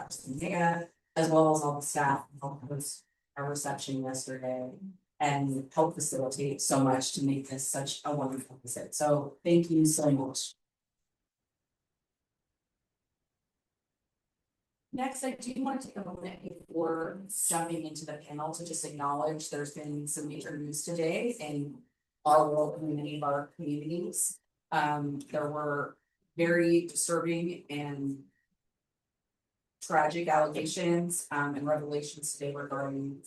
Data, as well as all the staff who helped host our reception yesterday and help facilitate so much to make this such a wonderful visit. So thank you so much. Next, I do want to take a moment before jumping into the panel to just acknowledge there's been some major news today in our world and many of our communities. There were very disturbing and tragic allegations and revelations today regarding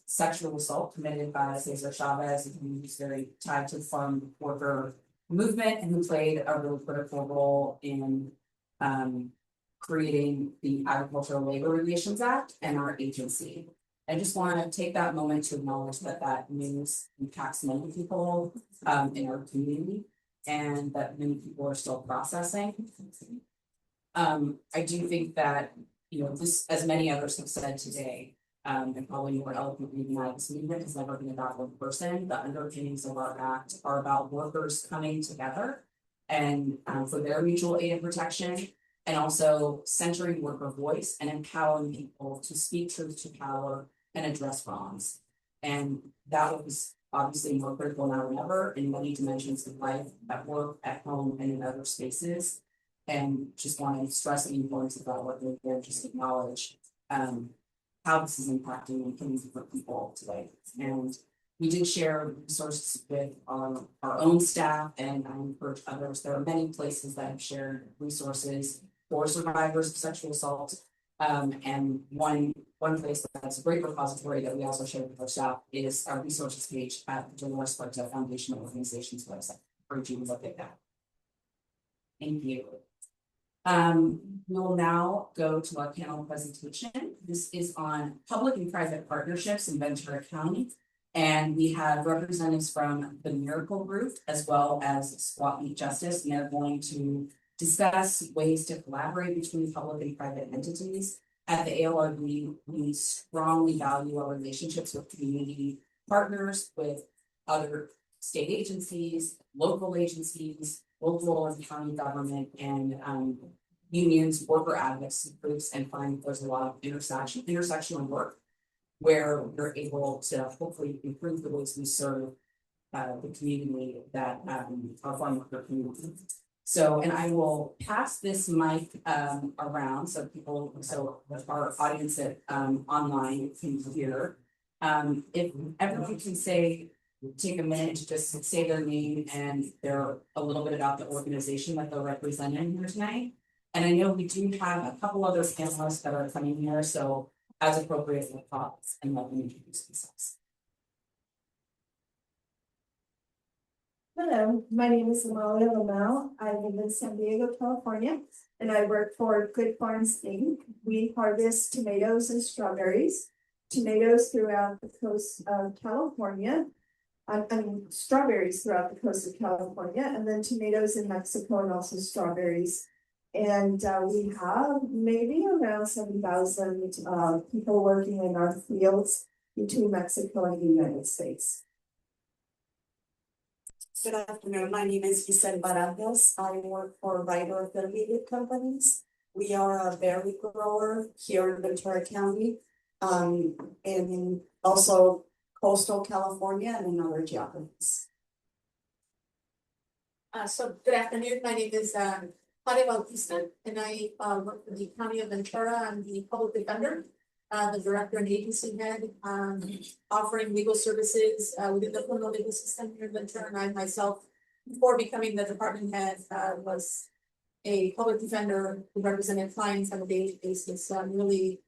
sexual assault committed by Cesar Chavez, who's very tied to the farm worker movement and who played a really critical role in creating the Agricultural Labor Relations Act and our agency. I just want to take that moment to acknowledge that that news impacts many people in our community and that many people are still processing. I do think that, you know, this, as many others have said today, and probably more eloquently than I, this movement has never been about one person. The underpinnings of our act are about workers coming together and for their mutual aid and protection, and also centering worker voice and empowering people to speak truth to power and address wrongs. And that was obviously more critical now than ever in many dimensions of life, at work, at home, and in other spaces. And just want to stress the importance of that work and just acknowledge how this is impacting and things for people today. And we did share resources with our own staff, and I encourage others. There are many places that have shared resources for survivors of sexual assault. And one place that's a great repository that we also shared with our staff is our resources page at the Dolores Sparta Foundation Organization's website. I encourage you to look at that. Thank you. We will now go to our panel presentation. This is on public and private partnerships in Ventura County. And we have representatives from the Miracle Group as well as Squat Meat Justice, and they're going to discuss ways to collaborate between public and private entities. At the ALRB, we strongly value our relationships with community partners, with other state agencies, local and county government, and unions, worker advocacy groups, and find there's a lot of intersectional work where we're able to hopefully improve the ways we serve the community that our farm worker community. So, and I will pass this mic around so our audience at online can hear. If everyone can take a minute to just say their name and a little bit about the organization that they're representing here tonight. And I know we do have a couple other panelists that are coming here, so as appropriate, we'll pause and let them introduce themselves. Hello, my name is Amalia Lamau. I live in San Diego, California, and I work for Good Farms Inc. We harvest tomatoes and strawberries, throughout the coast of California. Strawberries throughout the coast of California, and then tomatoes in Mexico, and also strawberries. And we have maybe around 7,000 people working in our fields between Mexico and the United States. Good afternoon. My name is Giselle Barajas. I work for Ryder Affiliated Companies. We are a berry grower here in Ventura County, and also coastal California and in other geographies. So good afternoon. My name is Javier Bautista, and I work for the County of Ventura. I'm the public defender, the director and agency head, offering legal services within the criminal legal system here in Ventura. And I myself, before becoming the department head, was a public defender who represented clients on a daily basis. So I'm really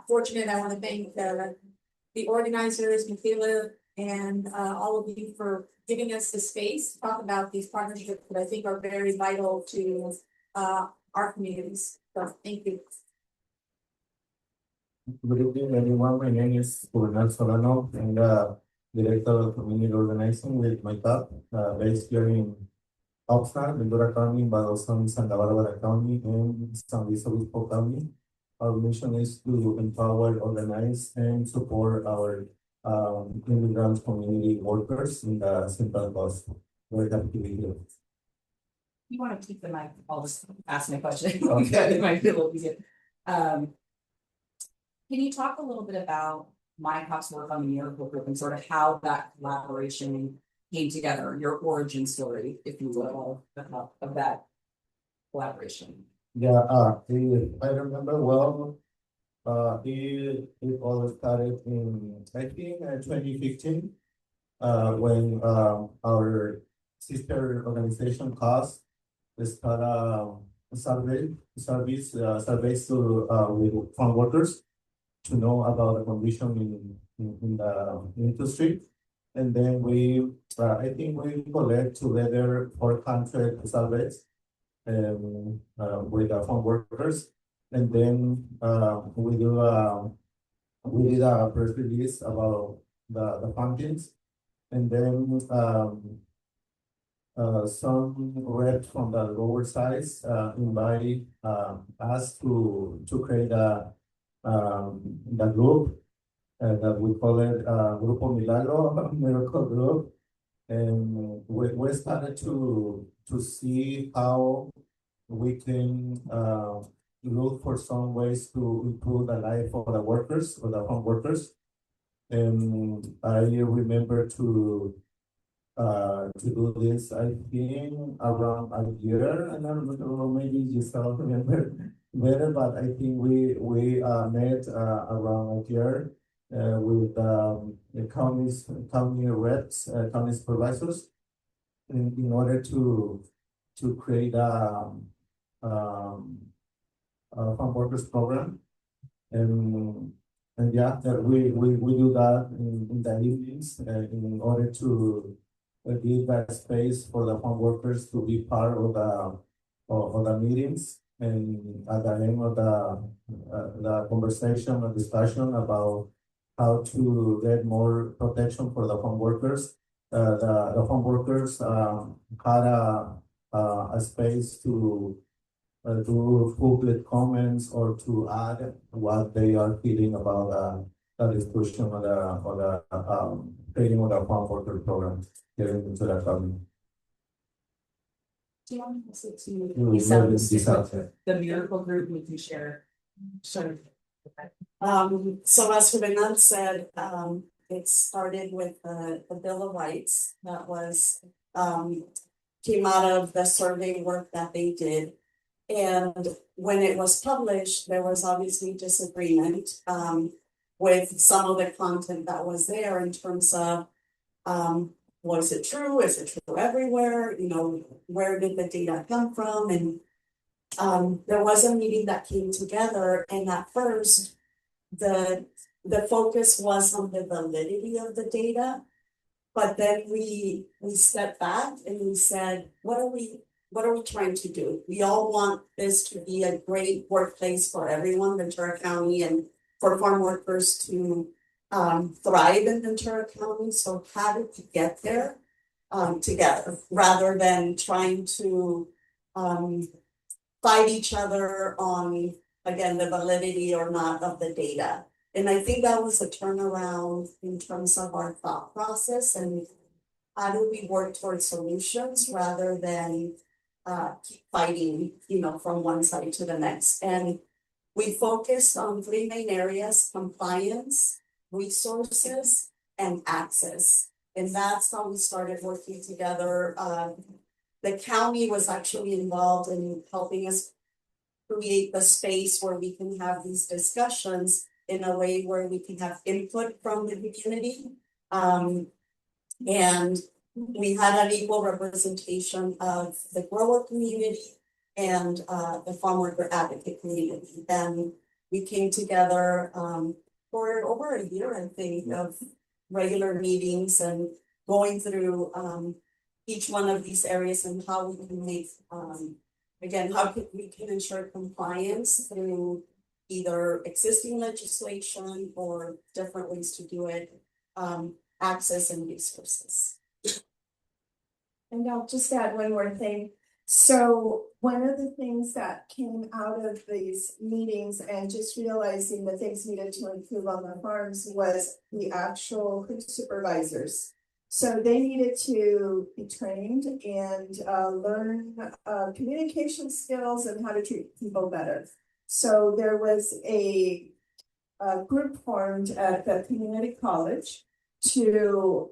fortunate. I want to thank the organizers, Michaela, and all of you for giving us the space to talk about these partnerships that I think are very vital to our communities. So thank you. Good evening, everyone. My name is Bernal Solano. I'm the director of community organizing with my top, based here in Oxnard, Ventura County, but also in Santa Barbara County and San Luis Obispo County. Our mission is to empower, organize, and support our immigrant community workers in the Central Coast. We're happy to be here. You want to keep the mic? I'll just ask my question. Okay. It might be a little easier. Um. Can you talk a little bit about Minecraft's work on the Miracle Group and sort of how that collaboration came together, your origin story, if you will, of that collaboration? Yeah, if I remember well, it all started in, I think, 2015, when, our sister organization CAUSE started, surveys to, with farm workers to know about the condition in the industry. And then I think we collect together 400 surveys with the farm workers. And then we did a press release about the findings. And then some reps from the lower sides invite us to create the group that we call it Grupo Milagro, Miracle Group. And we started to see how we can look for some ways to improve the life of the workers or the farm workers. And I remember to do this, I think around a year, and I don't know, maybe you still remember better, but I think we met around a year with the county reps, county supervisors, in order to create farm workers program. And yeah, that we do that in the evenings in order to give that space for the farm workers to be part of the meetings. And at the end of the conversation or discussion about how to get more protection for the farm workers, the farm workers had a space to do public comments or to add what they are feeling about the discussion or the creating of the farm worker program here into the county. Do you want us to, Mm, you sound maybe with the Miracle Group, we can share. Sure. So as Ferdinand said, it started with the Bill of Rights that was, came out of the survey work that they did. And when it was published, there was obviously disagreement, with some of the content that was there in terms of, was it true? Is it true everywhere? You know, where did the data come from? And there was a meeting that came together, and at first, the focus was on the validity of the data. But then we stepped back and we said, what are we trying to do? We all want this to be a great workplace for everyone, Ventura County, and for farm workers to thrive in Ventura County. So how did we get there together, rather than trying to fight each other on, again, the validity or not of the data? And I think that was a turnaround in terms of our thought process and how do we work towards solutions rather than keep fighting, you know, from one side to the next. And we focused on three main areas: compliance, resources, and access. And that's how we started working together. The county was actually involved in helping us create the space where we can have these discussions in a way where we can have input from the community. And we had an equal representation of the grower community and the farm worker advocate community. And we came together for over a year, I think, of regular meetings and going through each one of these areas and how we can make, again, how we can ensure compliance through either existing legislation or different ways to do it, access and resources. And I'll just add one more thing. So one of the things that came out of these meetings and just realizing the things needed to improve on the farms was the actual supervisors. So they needed to be trained and learn communication skills and how to treat people better. So there was a group formed at the community college to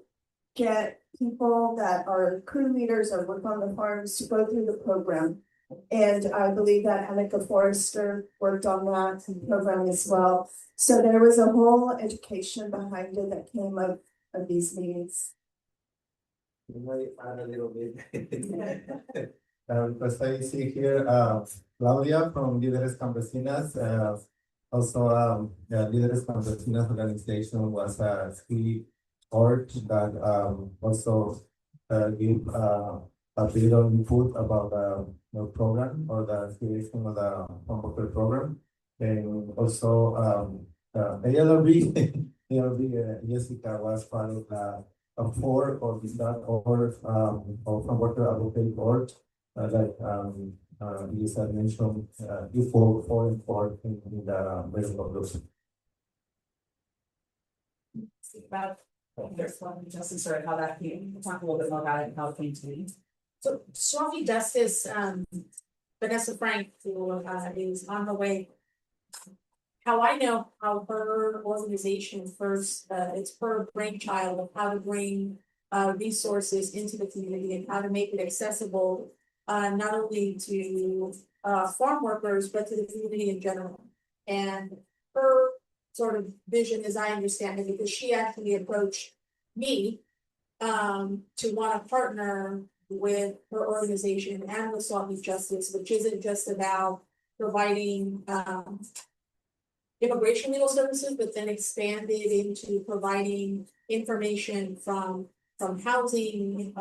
get people that are crew leaders or work on the farms to go through the program. And I believe that Annika Forrester worked on that program as well. So there was a whole education behind it that came of these meetings. You might add a little bit. Because I see here, Claudia from Líderes Campesinas, also, Líderes Campesinas organization was a key org that, also, give, a bit of input about, the program or the creation of the Humboldt program. And also, ALRB, Jessica was part of the four of that or from what advocate board like Lisa mentioned before 4 and 4 in the resolution. Speak about there's one justice or how that came, we'll talk a little bit more about it and how it came to be. So Swami Justice, Vanessa Frank, who is on her way. How I know how her organization first, it's her brainchild of how to bring resources into the community and how to make it accessible. Not only to farm workers, but to the community in general. And her sort of vision, as I understand it, because she actually approached me to want to partner with her organization and with Swami Justice, which isn't just about providing immigration legal services, but then expanded into providing information from housing.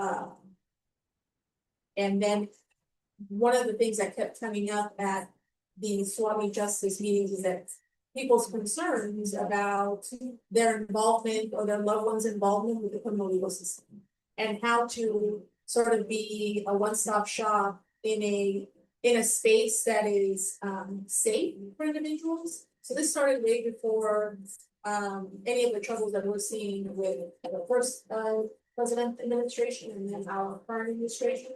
And then one of the things that kept coming up at the Swami Justice meetings is that people's concerns about their involvement or their loved ones' involvement with the criminal legal system. And how to sort of be a one-stop shop in a space that is safe for individuals. So this started way before any of the troubles that we're seeing with the first president administration and then our current administration.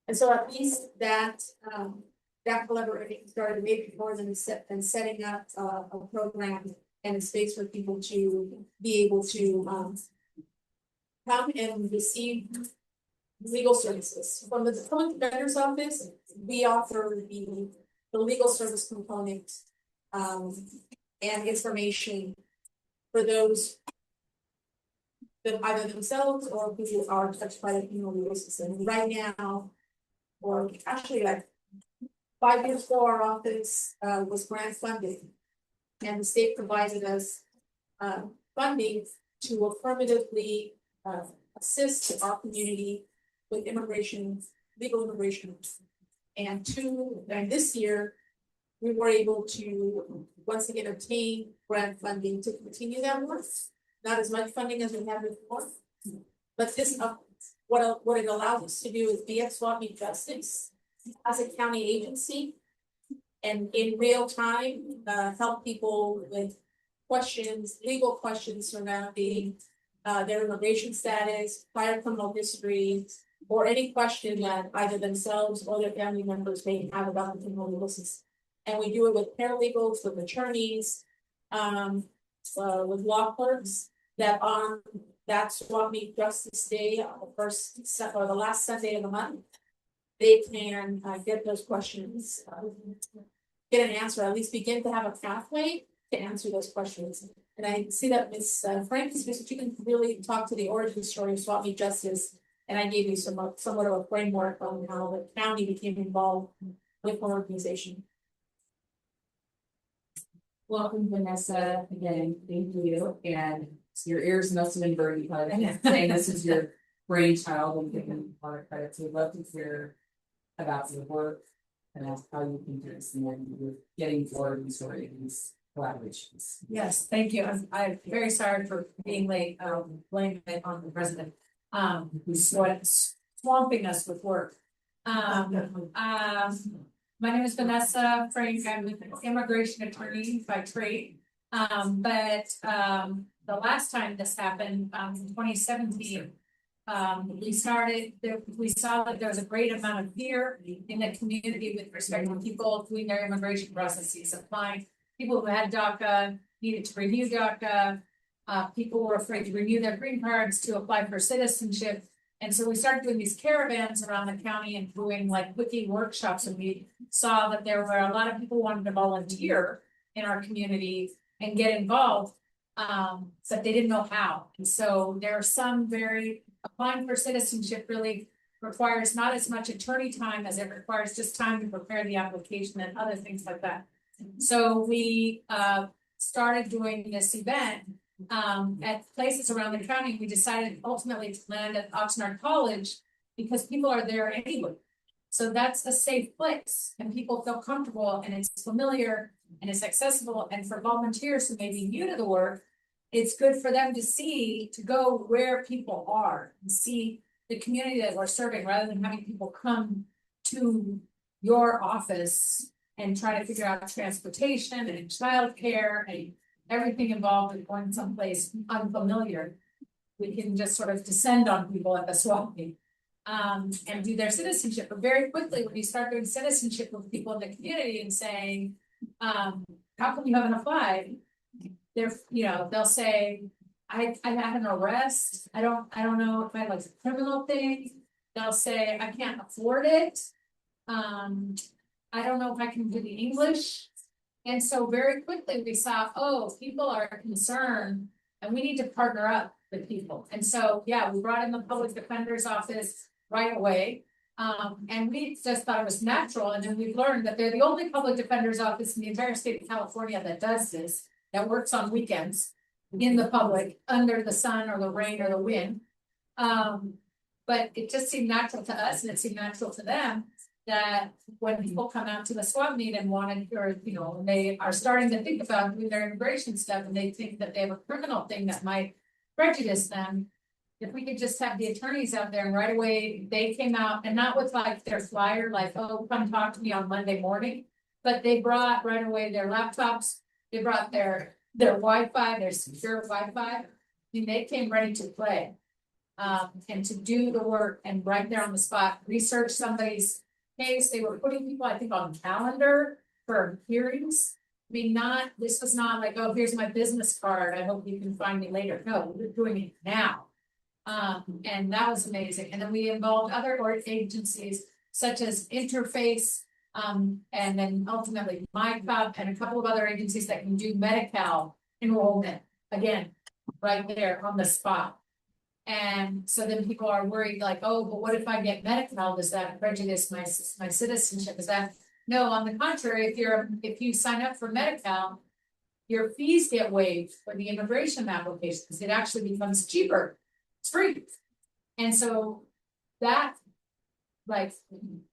And so at least that collaboration started way before than setting up a program and a space for people to be able to come and receive legal services. From the Public Defender's Office, we offer the legal service component and information for those that either themselves or who are touched by the criminal legal system. Right now, or actually like 5 years ago, our office was grant funded. And the state provided us funding to affirmatively assist our community with immigration, legal immigration. And this year, we were able to once again obtain grant funding to continue that work. Not as much funding as we had before, but this what it allows us to do is be at Swami Justice as a county agency. And in real time, help people with questions, legal questions surrounding their immigration status, prior criminal history, or any question that either themselves or their family members may have about the criminal legal system. And we do it with paralegals, with attorneys, with law clerks that on that Swami Justice Day, the last Sunday of the month, they can get those questions, get an answer, at least begin to have a pathway to answer those questions. And I see that Ms. Frank is here, so you can really talk to the origin story of Swami Justice. And I gave you somewhat of a framework on how the county became involved with our organization. Welcome, Vanessa, again, thank you, and your ears must have been burning because saying this is your brainchild and giving a lot of credit, so we'd love to hear about your work and how you can do this and then you're getting forward these collaborations. Yes, thank you. I'm very sorry for being late. Blame it on the president. Who's swamping us with work. My name is Vanessa Frank. I'm an immigration attorney by trade. But the last time this happened, in 2017, we saw that there was a great amount of fear in the community with respect to people doing their immigration processes, applying. People who had DACA needed to renew DACA. People were afraid to renew their green cards to apply for citizenship. And so we started doing these caravans around the county and doing like wiki workshops, and we saw that there were a lot of people wanting to volunteer in our community and get involved. But they didn't know how. And so there are some applying for citizenship really requires not as much attorney time as it requires just time to prepare the application and other things like that. So we started doing this event at places around the county. We decided ultimately to land at Oxnard College because people are there anyway. So that's a safe place and people feel comfortable and it's familiar and it's accessible. And for volunteers who may be new to the work, it's good for them to go where people are and see the community that we're serving rather than having people come to your office and try to figure out transportation and childcare and everything involved in going someplace unfamiliar. We can just sort of descend on people at the swap meet and do their citizenship. But very quickly, when you start doing citizenship with people in the community and saying, how come you haven't applied? They'll say, I had an arrest. I don't know if I had like a criminal thing. They'll say, I can't afford it. I don't know if I can do the English. And so very quickly we saw, people are concerned and we need to partner up with people. And so, we brought in the public defender's office right away. And we just thought it was natural. And then we've learned that they're the only public defender's office in the entire state of California that does this, that works on weekends in the public under the sun or the rain or the wind. But it just seemed natural to us and it seemed natural to them that when people come out to the swap meet and they are starting to think about doing their immigration stuff and they think that they have a criminal thing that might prejudice them, if we could just have the attorneys out there and right away they came out and not with like their flyer, like, come talk to me on Monday morning, but they brought right away their laptops, they brought their Wi-Fi, their secure Wi-Fi, and they came ready to play. And to do the work and right there on the spot, research somebody's case. They were putting people, I think, on calendar for hearings. This was not like, here's my business card. I hope you can find me later. No, we're doing it now. And that was amazing. And then we involved other agencies such as Interface, and then ultimately MyCop and a couple of other agencies that can do Medi-Cal enrollment, again, right there on the spot. And so then people are worried like, but what if I get Medi-Cal? Does that prejudice my citizenship? No, on the contrary, if you sign up for Medi-Cal, your fees get waived for the immigration application because it actually becomes cheaper. It's free. And so that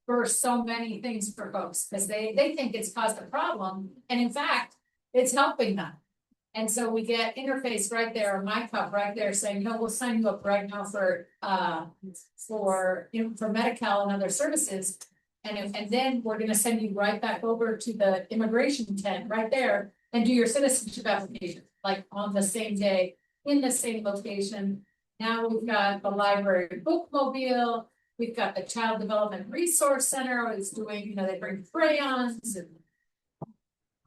for so many things for folks because they think it's caused a problem. And in fact, it's helping them. And so we get Interface right there, or MyCop right there saying, we'll sign you up right now for Medi-Cal and other services. And then we're going to send you right back over to the immigration tent right there and do your citizenship application, like on the same day, in the same location. Now we've got the library bookmobile, we've got the Child Development Resource Center, it's doing, they bring crayons and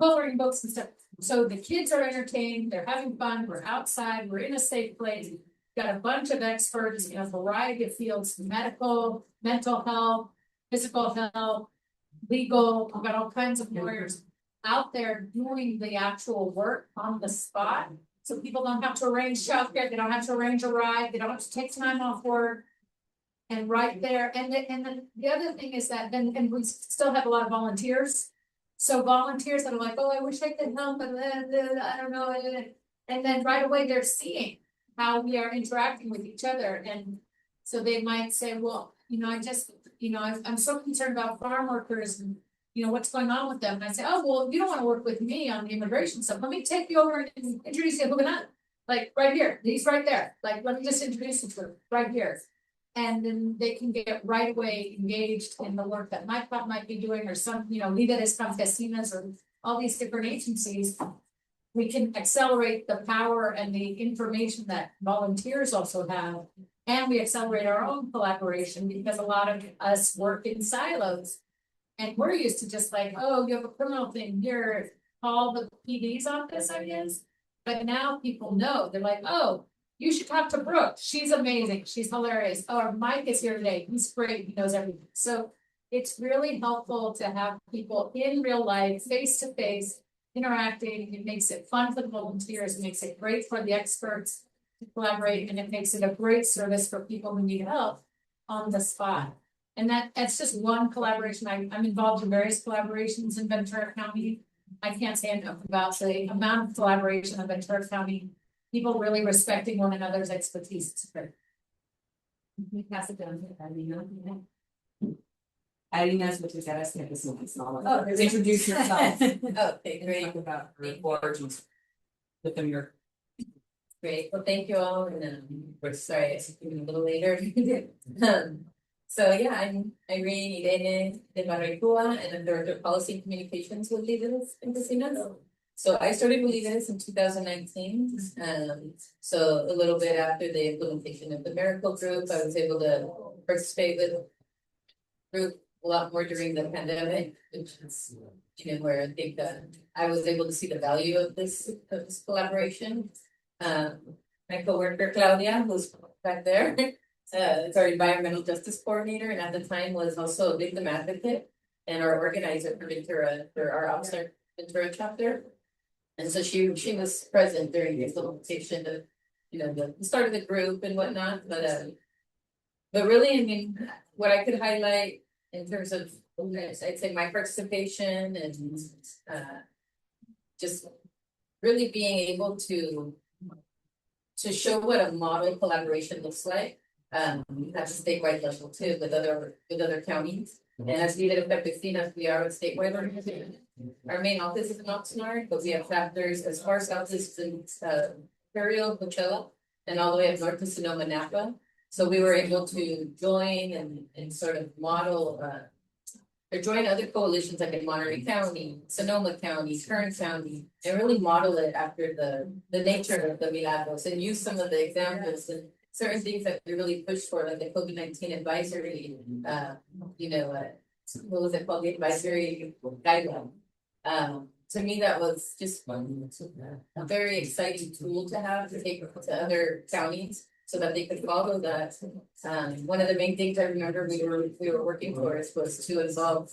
coloring books and stuff. So the kids are entertained, they're having fun, we're outside, we're in a safe place, got a bunch of experts in a variety of fields, medical, mental health, physical health, legal, we've got all kinds of lawyers out there doing the actual work on the spot. So people don't have to arrange childcare, they don't have to arrange a ride, they don't have to take time off work. And right there, and the other thing is that and we still have a lot of volunteers. So volunteers that are like, I wish I could help, but I don't know. And then right away they're seeing how we are interacting with each other. And so they might say, I'm so concerned about farm workers and, what's going on with them. And I say, you don't want to work with me on the immigration stuff. Let me take you over and introduce you to Huguenot. Like right here, he's right there. Like, let me just introduce you to him right here. And then they can get right away engaged in the work that MyCop might be doing or some, Líderes Campesinas or all these different agencies. We can accelerate the power and the information that volunteers also have And we accelerate our own collaboration because a lot of us work in silos. And we're used to just like, oh, you have a criminal thing here, call the PD's office, I guess. But now people know, they're like, oh, you should talk to Brooke, she's amazing, she's hilarious, or Mike is here today, he's great, he knows everything. So it's really helpful to have people in real life, face to face, interacting. It makes it fun for the volunteers, it makes it great for the experts to collaborate, and it makes it a great service for people who need help on the spot. And that's just one collaboration. I'm involved in various collaborations in Ventura County. I can't say enough about the amount of collaboration in Ventura County. People really respecting one another's expertise. It's great. We pass it down to Adina. Adina's with the Dennis Nicholson, it's not. Oh, Introduce yourself. Okay, And talk about her origins. With them, your. Great, well, thank you all, and we're sorry, it's a little later. So yeah, I'm Irene Irene de Barricua, and I'm Director of Policy and Communications with Líderes en Casinos. So I started with Líderes in 2019, so a little bit after the implementation of the Miracle Group, I was able to participate with the group a lot more during the pandemic, which is, where I think I was able to see the value of this collaboration. My coworker Claudia, who's back there, is our environmental justice coordinator, and at the time was also a victim advocate and our organizer for Ventura, for our Officer Ventura chapter. And so she was present during the implementation of, the start of the group and whatnot, but really, I mean, what I could highlight in terms of, I'd say my participation and just really being able to show what a model collaboration looks like at the statewide level too, with other counties. And as Líderes Campesinas, we are a statewide organization. Our main office is in Oxnard, but we have chapters as far south as in Ontario, Coachella, and all the way up north to Sonoma, Napa. So we were able to join and sort of model or join other coalitions like in Monterey County, Sonoma County, Kern County, and really model it after the nature of the Milagros and use some of the examples and certain things that we really pushed for, like the COVID-19 advisory, what was it called, the advisory guideline. To me, that was just a very exciting tool to have to take to other counties so that they could follow that. One of the main things I remember we were working towards was to involve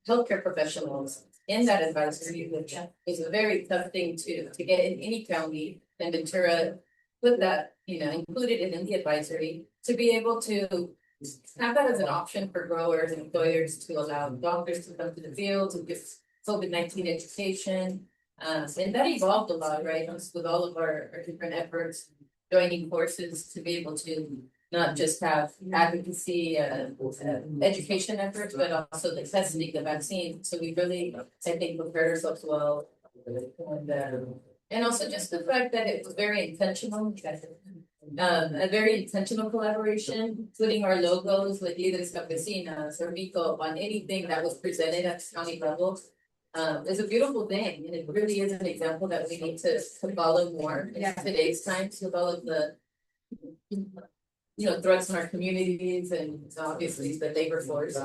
healthcare professionals in that advisory, which is a very tough thing to get in any county. And Ventura put that, included it in the advisory to be able to have that as an option for growers and employers to allow doctors to come to the field to give COVID-19 education. And that evolved a lot, right? With all of our different efforts, joining forces to be able to not just have advocacy, education efforts, but also the testing, the vaccine. So we really, I think, prepared ourselves well. And also just the fact that it was very intentional. A very intentional collaboration, putting our logos with Líderes Campesinas or Mico on anything that was presented at the county level. Is a beautiful thing, and it really is an example that we need to follow more in today's times with all of the threats in our communities and obviously the labor force.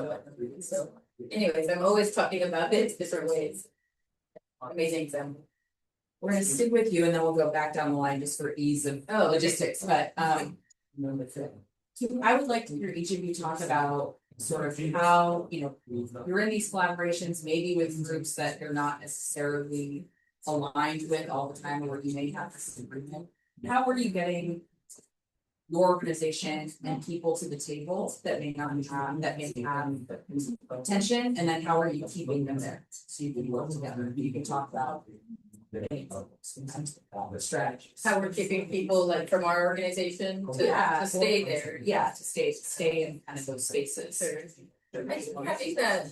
So anyways, I'm always talking about it different ways. Amazing example. We're gonna stick with you and then we'll go back down the line just for ease of logistics, but I would like to hear each of you talk about sort of how, you're in these collaborations, maybe with groups that you're not necessarily aligned with all the time, or you may have disagreement. How are you getting your organization and people to the table that may not have tension, and then how are you keeping them there so you can work together? You can talk about the strategies. How we're keeping people like from our organization to stay there. Yeah, to stay in kind of those spaces. I think that,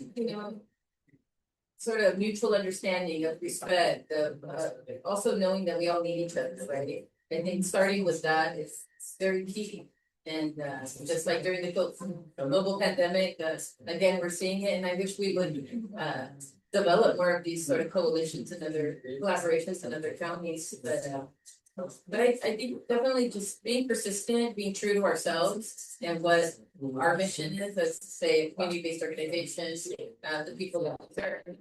sort of mutual understanding of respect, of also knowing that we all need each other, right? I think starting with that is very key. And just like during the global pandemic, again, we're seeing it, and I wish we would develop more of these sort of coalitions and other collaborations in other counties. But But I think definitely just being persistent, being true to ourselves and what our mission is, as say, community-based organizations, the people that we serve.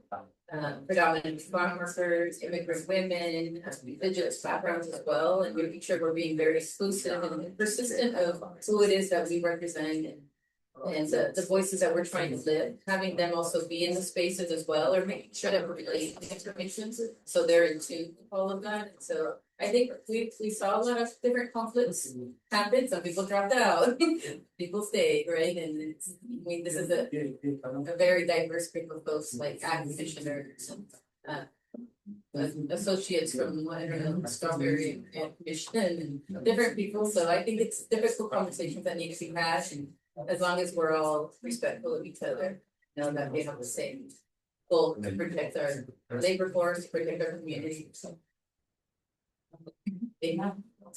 Predominantly farm workers, immigrant women, indigenous backgrounds as well, and making sure we're being very exclusive and persistent of who it is that we represent and the voices that we're trying to live, having them also be in the spaces as well, or making sure that we're relating the information, so they're in tune with all of that. So I think we saw a lot of different conflicts happen, some people dropped out, people stayed, right? And it's, I mean, this is a very diverse group of folks, like ag commissioners and associates from, I don't know, Strawberry and Commission and different people, so I think it's difficult conversations that need to be had, and as long as we're all respectful of each other, know that we have the same goal to protect our labor force, to protect our community, so. They have. I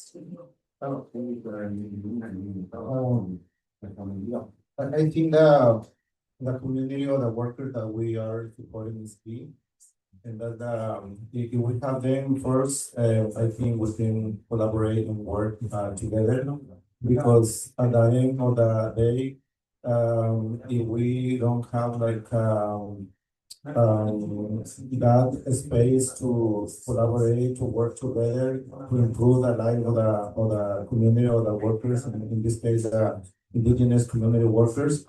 think the community or the workers that we are supporting is key. And that if we have them first, I think we can collaborate and work together. Because at the end of the day, if we don't have like that space to collaborate, to work together, to improve the life of the community or the workers, in this case, the indigenous community workers.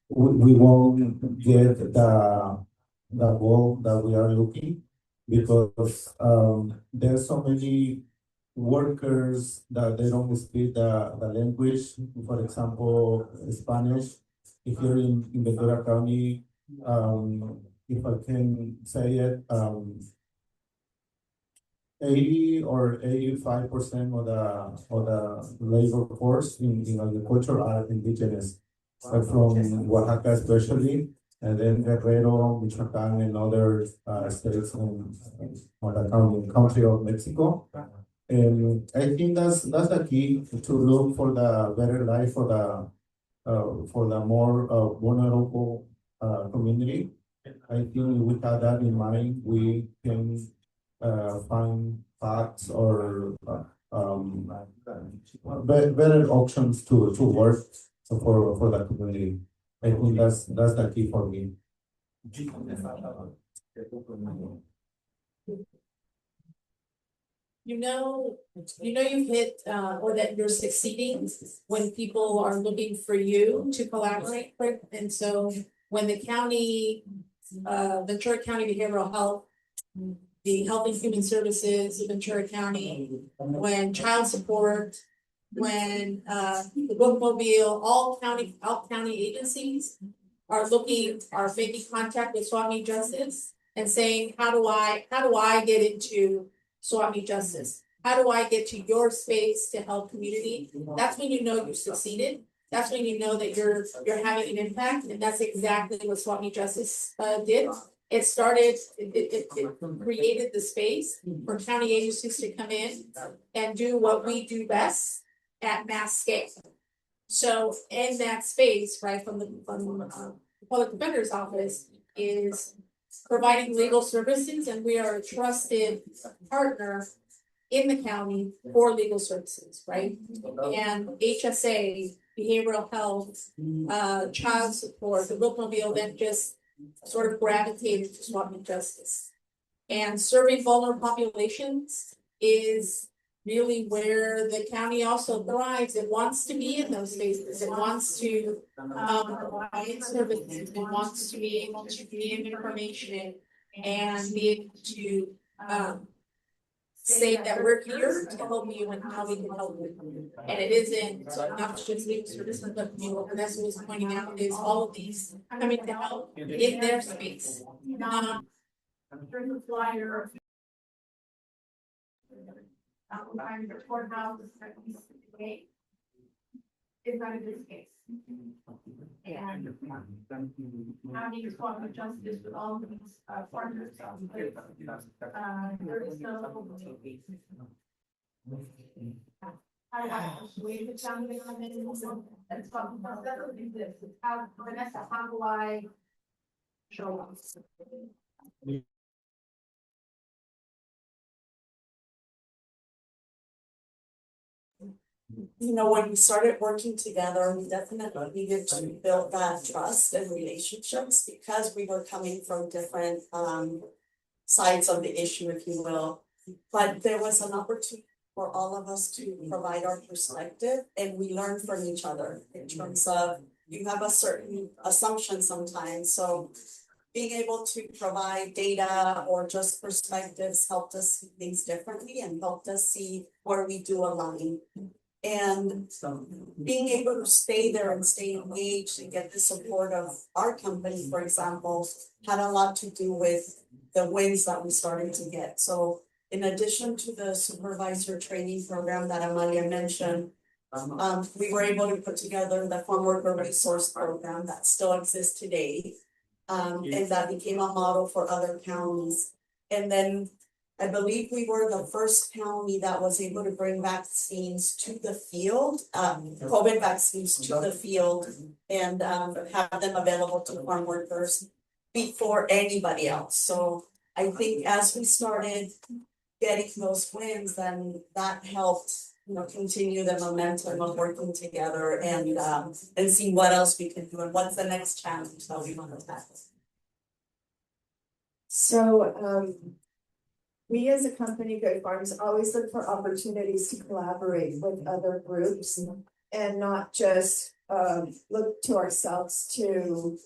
We won't get the goal that we are looking, because there's so many workers that they don't speak the language. For example, Spanish. If you're in Ventura County, if I can say it, 80 or 85% of the labor force in agriculture are indigenous, from Oaxaca especially, and then Guerrero, Michoacán, and other states in the country of Mexico. And I think that's the key, to look for the better life for the more vulnerable community. I think if we have that in mind, we can find paths or better options to work for the community. I think that's the key for me. You've hit, or that you're succeeding when people are looking for you to collaborate with, and so when the county, Ventura County Behavioral Health, the Health and Human Services of Ventura County, when child support, when the bookmobile, all county agencies are making contact with Swap Justice and saying, how do I get into Swap Justice? How do I get to your space to help community? That's when you know you succeeded. That's when you know that you're having an impact, and that's exactly what Swap Justice did. It created the space for county agencies to come in and do what we do best at mass scale. So in that space, right, from the public defender's office is providing legal services, and we are a trusted partner in the county for legal services, right? And HSA, behavioral health, child support, the bookmobile, then just sort of gravitated to Swap Justice. And serving vulnerable populations is really where the county also thrives. It wants to be in those spaces. It wants to provide services. It wants to be able to give information and be able to say that we're here to help you and how we can help you. And it isn't not just legal services, but Vanessa was pointing out is all of these coming to help in their space. During the flyer. Behind the courthouse, is not a good case. And having a Swap Justice with all these partners, there is I persuade the county to come in and Swap Justice exists. How, Vanessa, how do I show up? you know, when we started working together, we definitely needed to build that trust and relationships because we were coming from different sides of the issue, if you will. But there was an opportunity for all of us to provide our perspective and we learn from each other in terms of you have a certain assumption sometimes, so being able to provide data or just perspectives helped us see things differently and helped us see where we do align. And being able to stay there and stay engaged and get the support of our company, for example, had a lot to do with the wins that we started to get. So in addition to the supervisor training program that Amalia mentioned, we were able to put together the farm worker resource program that still exists today. And that became a model for other counties. And then I believe we were the first county that was able to bring vaccines to the field, COVID vaccines to the field and have them available to farm workers before anybody else. So I think as we started getting those wins, then that helped, you know, continue the momentum of working together and see what else we can do and what's the next challenge that we want to tackle. So, we as a company, Good Farms, always look for opportunities to collaborate with other groups and not just look to ourselves to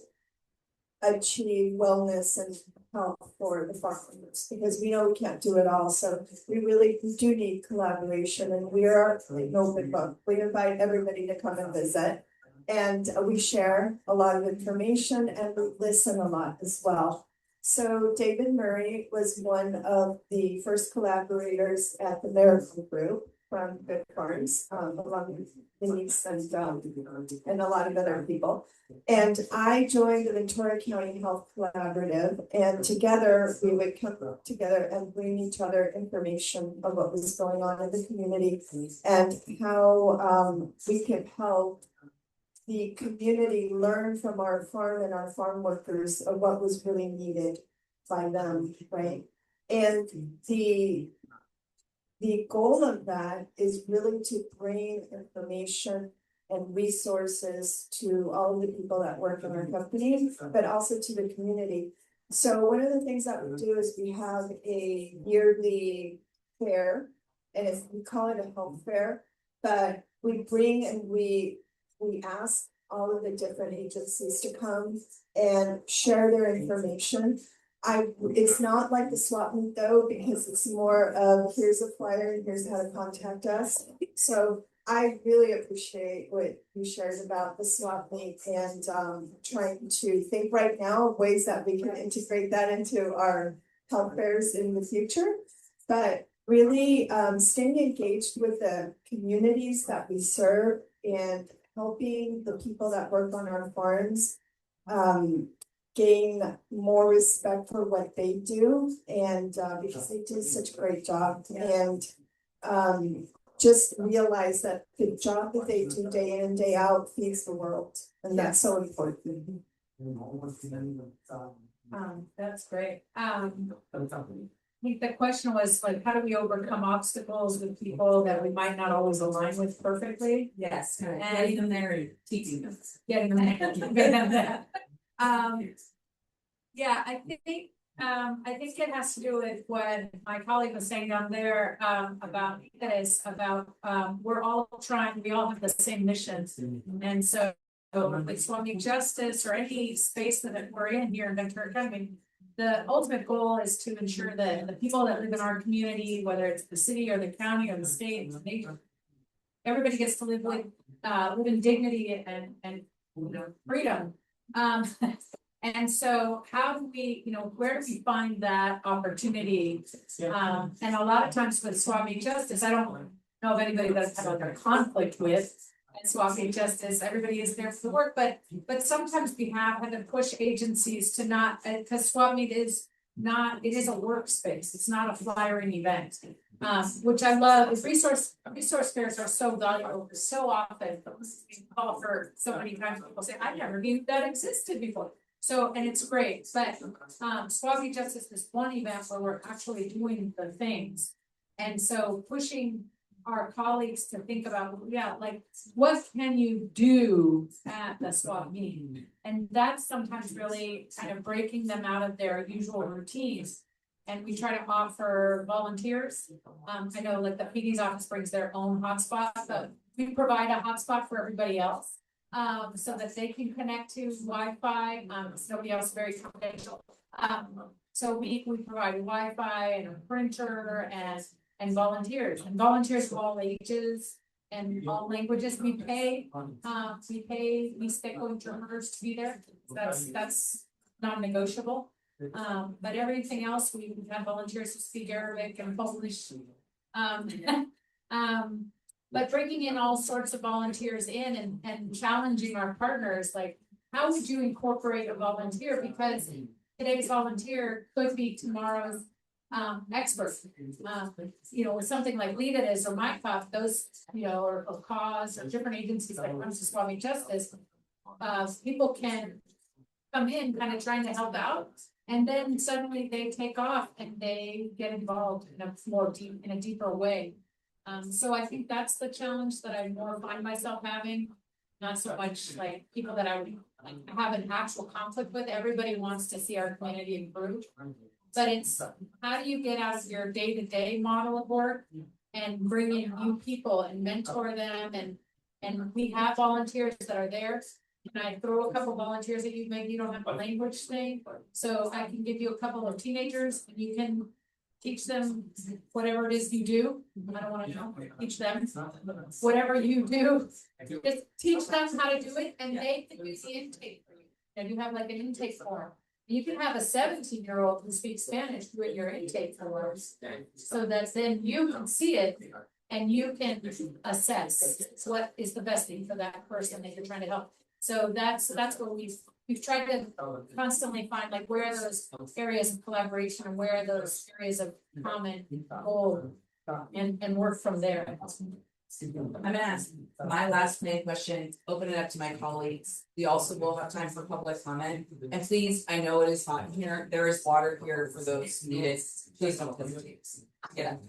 achieve wellness and health for the farmers, because we know we can't do it all, so we really do need collaboration, and we are an open book. We invite everybody to come and visit, and we share a lot of information and we listen a lot as well. So David Murray was one of the first collaborators at the Miracle Group from Good Farms, along with Denise and a lot of other people. And I joined the Ventura County Health Collaborative, and together we would come together and bring each other information of what was going on in the community and how we could help the community learn from our farm and our farm workers of what was really needed by them, right? And the goal of that is really to bring information and resources to all of the people that work in our company, but also to the community. So one of the things that we do is we have a yearly fair, and we call it a health fair, but we bring and we ask all of the different agencies to come and share their information. It's not like the swap meet though, because it's more of here's a flyer and here's how to contact us. So I really appreciate what you shared about the swap meet and trying to think right now of ways that we can integrate that into our health fairs in the future. But really staying engaged with the communities that we serve and helping the people that work on our farms gain more respect for what they do, and because they do such a great job, and just realize that the job that they do day in and day out feeds the world, and that's so important. That's great. I think the question was like, how do we overcome obstacles with people that we might not always align with perfectly? Yes, And- getting them there and teaching them. Getting that. Yeah, I think it has to do with what my colleague was saying down there, about this, about, we all have the same missions. And so, like Swami Justice or any space that we're in here in Ventura County, the ultimate goal is to ensure that the people that live in our community, whether it's the city or the county or the state, everybody gets to live in dignity and freedom. And so how do we, where do we find that opportunity? And a lot of times with Swami Justice, I don't know of anybody that's had a conflict with and Swami Justice, everybody is there for the work, but sometimes we have had to push agencies to not, because Swami is not, it is a workspace, it's not a flyering event. Which I love. Resource fairs are so valuable, so often we call for so many times, people say, I never knew that existed before. So, and it's great, but Swami Justice is one event where we're actually doing the things. And so pushing our colleagues to think about, yeah, like, what can you do at the swap meeting? And that's sometimes really kind of breaking them out of their usual routines. And we try to offer volunteers. I know like the PD's office brings their own hotspot, but we provide a hotspot for everybody else. So that they can connect to Wi-Fi, nobody else very confidential. So we provide Wi-Fi and a printer and volunteers of all ages and all languages. We pay Mixteco interpreters to be there. That's non-negotiable. But everything else, we have volunteers who speak Arabic and Polish. But bringing in all sorts of volunteers in and challenging our partners, like, how would you incorporate a volunteer? Because today's volunteer could be tomorrow's expert. With something like Lead It Is or MyCop, those, or Cause or different agencies like Friends of Swami Justice, people can come in kind of trying to help out. And then suddenly they take off and they get involved in a deeper way. So I think that's the challenge that I more find myself having, not so much like people that I would have an actual conflict with. Everybody wants to see our community improve. But it's, how do you get out of your day-to-day model of work and bring in new people and mentor them? And we have volunteers that are there. And I throw a couple volunteers at you, maybe you don't have a language thing, so I can give you a couple of teenagers and you can teach them whatever it is you do. I don't wanna know, teach them whatever you do. Just teach them how to do it and they can do the intake for you. And you have like an intake form. You can have a 17-year-old who speaks Spanish do it your intake form. So that then you can see it and you can assess what is the best thing for that person that you're trying to help. So that's what we've tried to constantly find, like, where are those areas of collaboration and where are those areas of common goal and work from there. I'm gonna ask my last main question, open it up to my colleagues. We also will have time for public comment. And please, I know it is hot in here. There is water here for those who need it. Please don't hesitate. Yeah.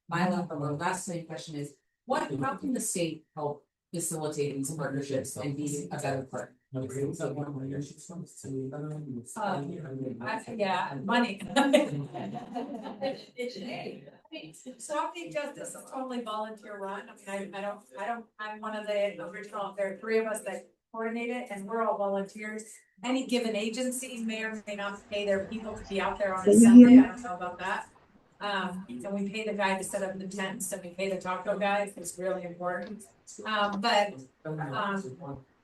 My last main question is, how can the state help facilitate these partnerships and be a better partner? Yeah, money. Swami Justice is totally volunteer run. I mean, I'm one of the original, there are 3 of us that coordinate it and we're all volunteers. Any given agency may or may not pay their people to be out there on a Sunday. I don't know about that. And we pay the guy to set up the tents and we pay the taco guy. It's really important.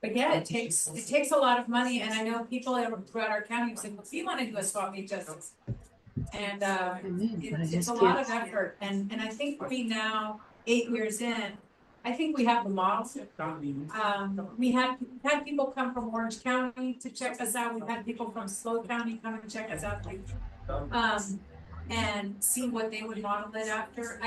But yeah, it takes a lot of money, and I know people throughout our county say, well, we want to do a swap meet justice. And it's a lot of effort. And I think we now, 8 years in, I think we have the model. We had people come from Orange County to check us out. We've had people from SLO County come and check us out. And see what they would model it after.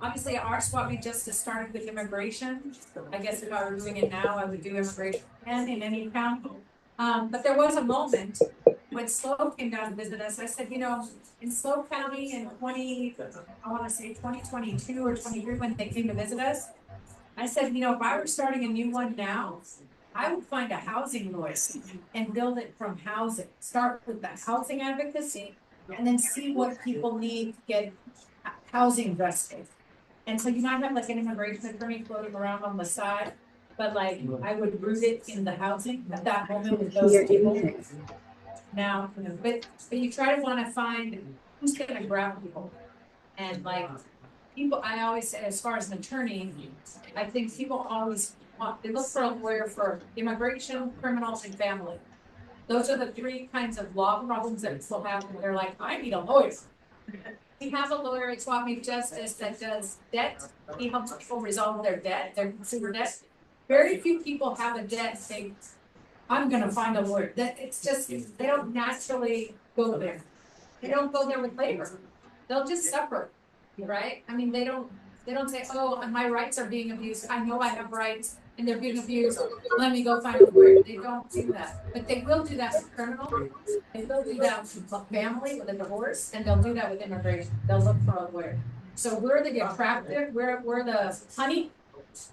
Obviously our swap meet justice started with immigration. I guess if I were doing it now, I would do immigration and in any county. But there was a moment when SLO came down to visit us. I said, in SLO County in 2022 or 23, when they came to visit us, I said, if I were starting a new one now, I would find a housing lawyer and build it from housing. Start with the housing advocacy and then see what people need to get housing invested. And so you might have like an immigration attorney floating around on the side, but like I would root it in the housing at that moment with those people. Now, but you try to want to find who's going to grab people. And like people, I always say, as far as an attorney, I think people always they look for a lawyer for immigration, criminal, and family. Those are the 3 kinds of law problems that people have, and they're like, I need a lawyer. We have a lawyer at Swap Meet Justice that does debt. He helps people resolve their debt, their consumer debt. Very few people have a debt saying, I'm gonna find a lawyer. That it's just, they don't naturally go there. They don't go there with labor. They'll just suffer, right? I mean, they don't say, oh, my rights are being abused. I know I have rights and they're being abused. Let me go find a lawyer. They don't do that. But they will do that with criminal. They will do that with family, with a divorce, and they'll do that with immigration. They'll look for a lawyer. So we're the attractive, we're the honey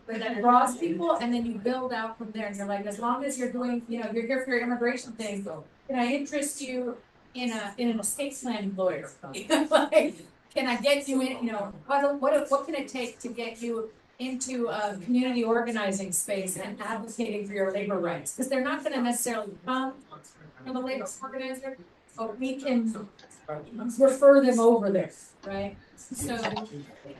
that draws people, and then you build out from there. And you're like, as long as you're doing, you're here for your immigration thing, can I interest you in an estate planning lawyer? Like, can I get you in, what can it take to get you into a community organizing space and advocating for your labor rights? Because they're not gonna necessarily come from the labor organizer, but we can refer them over there, right? So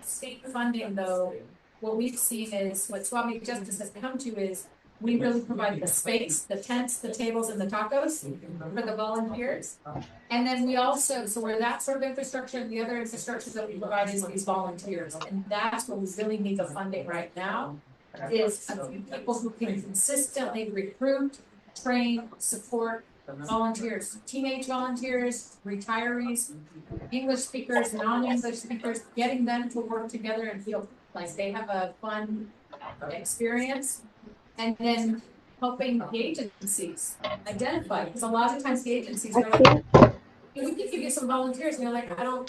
state funding though, what we've seen is, what Swami Justice has come to is, we really provide the space, the tents, the tables and the tacos for the volunteers. And then we also, so we're that sort of infrastructure, and the other infrastructure that we provide is these volunteers. And that's what we really need the funding right now, is a few people who can consistently recruit, train, support volunteers, teenage volunteers, retirees, English speakers, non-English speakers, getting them to work together and feel like they have a fun experience. And then helping the agencies identify, because a lot of times the agencies are like, we can give you some volunteers, and you're like, I don't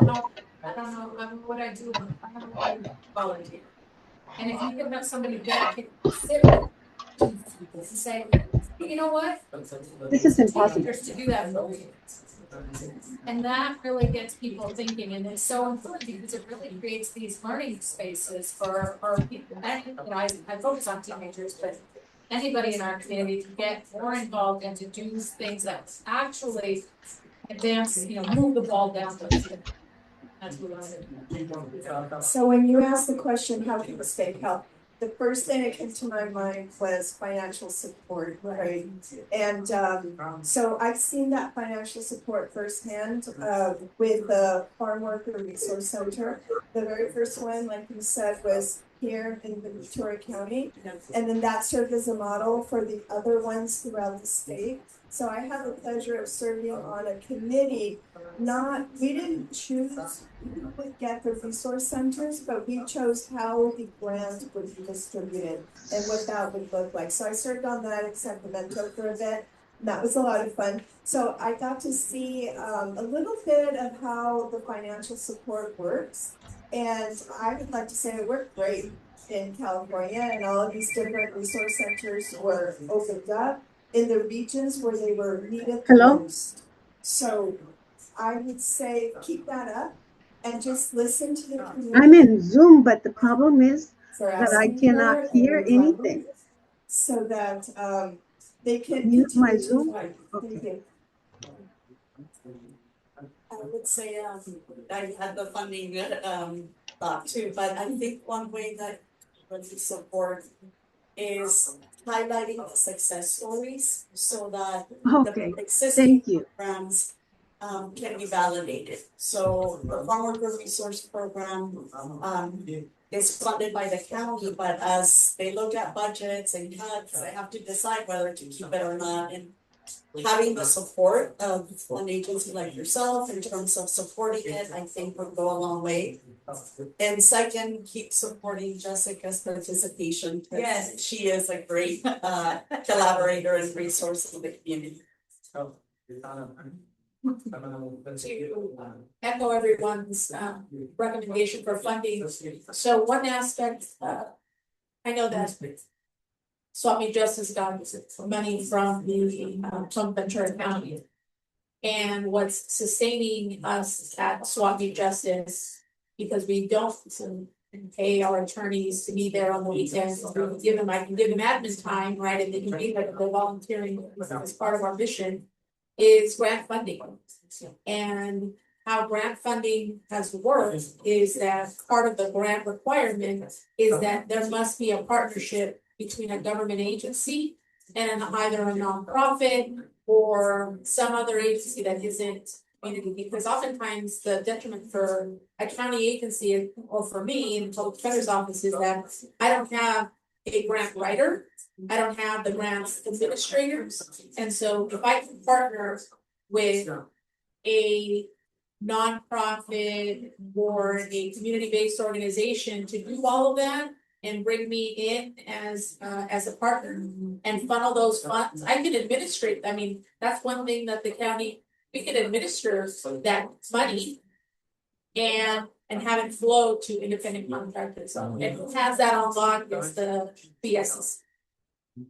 know what I do, I don't know how to volunteer. And if you can have somebody that can sit with and say, you know what? This is impossible. To do that for me. And that really gets people thinking, and it's so important because it really creates these learning spaces for our people. And I focus on teenagers, but anybody in our community to get more involved and to do things that actually advance, move the ball down. That's what I do. So when you asked the question, how can the state help? The first thing that came to my mind was financial support, right? And so I've seen that financial support firsthand with the Farm Worker Resource Center. The very first one, like you said, was here in Ventura County. And then that served as a model for the other ones throughout the state. So I have the pleasure of serving on a committee. We didn't choose who would get the resource centers, but we chose how the grant would be distributed and what that would look like. So I served on that in Sacramento for a bit. And that was a lot of fun. So I got to see a little bit of how the financial support works. And I would like to say it worked great in California, and all of these different resource centers were opened up in the regions where they were needed the most. So I would say keep that up and just listen to the community. I'm in Zoom, but the problem is that I asking cannot more hear and anything. So that they can Mute my continue to Zoom? fight. Thank you. I would say, I had the funding, thought too, but I think one way that really support is highlighting the success stories so that Okay, the existing thank you. programs can be validated. So the Farm Worker Resource Program is funded by the county, but as they look at budgets and cuts, they have to decide whether to keep it or not. And having the support of an agency like yourself in terms of supporting it, I think would go a long way. And second, keep supporting Jessica's participation. Yes, she is a great collaborator and resource in the community. To echo everyone's recommendation for funding. So one aspect, I know that Swami Justice got money from the from Ventura County. And what's sustaining us at Swami Justice, because we don't pay our attorneys to be there on the weekends, I can give them admin time, right, and then you need the volunteering as part of our mission, is grant funding. And how grant funding has worked is that part of the grant requirement is that there must be a partnership between a government agency and either a nonprofit or some other agency that isn't community, because oftentimes the detriment for a county agency or for me in the public defender's office is that I don't have a grant writer, I don't have the grants administrators, and so if I can partner with a nonprofit or a community-based organization to do all of that and bring me in as a partner and funnel those funds, I can administrate. I mean, that's one thing that the county, we can administer that money. And and have it flow to independent contractors. And who has that on lock is the BSSC.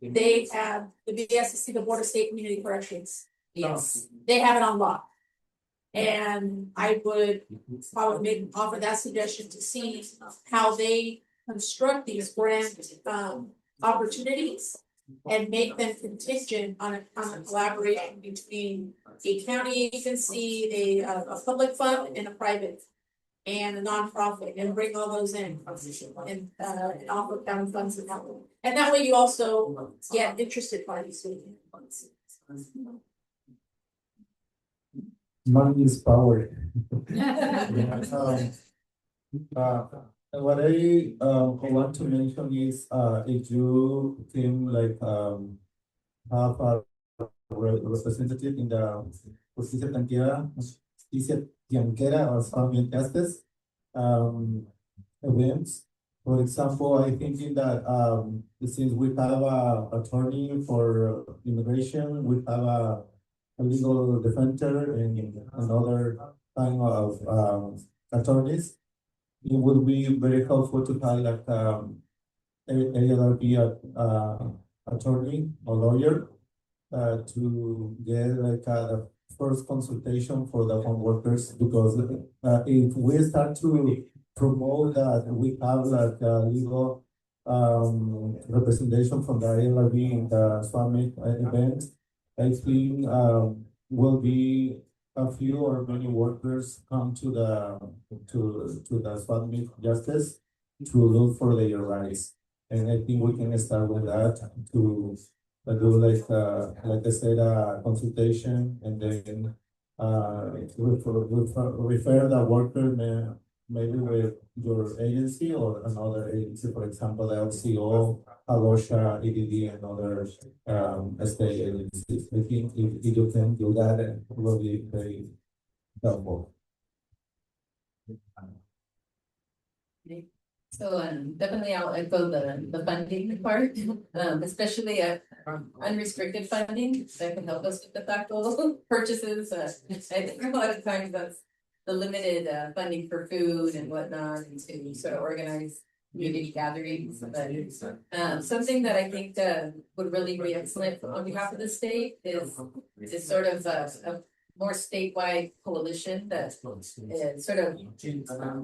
They have the BSSC, the Board of State Community Corrections. Yes. They have it on lock. And I would probably offer that suggestion to see how they construct these grant opportunities. And make them contingent on a collaboration between a county agency, a public fund and a private. And a nonprofit, and bring all those in and offer county funds and that way. And that way you also get interested parties. Money is power. What I want to mention is if you can like have a representative in the Justicia Tianquera or Family Justice events. For example, I think in that since we have a attorney for immigration, we have a legal defender and another kind of attorneys. It would be very helpful to have like ALRB attorney or lawyer to get like the first consultation for the home workers, because if we start to promote that we have like legal representation from the ALRB in the summit event, I think will be a few or many workers come to the summit justice to look for their rights. And I think we can start with that to do like I said, consultation, and then refer the worker maybe with your agency or another agency, for example, the LCO, Alosha, EDD, and other state agencies. I think if you can do that, it will be very helpful. So definitely I'll echo the funding part, especially unrestricted funding that can help us with the facto purchases. I think a lot of times that's the limited funding for food and whatnot, and to sort of organize community gatherings. But something that I think would really be excellent on behalf of the state is sort of a more statewide coalition that sort of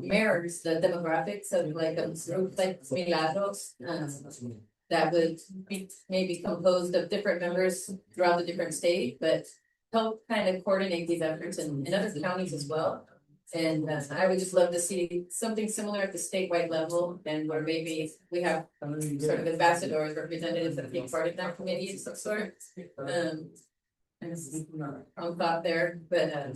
mirrors the demographics of like a group like Milagros, that would be maybe composed of different members throughout the different state, but help kind of coordinate these efforts in other counties as well. And I would just love to see something similar at the statewide level, and where maybe we have sort of ambassadors, representatives that take part in that committee of some sort. On thought there, but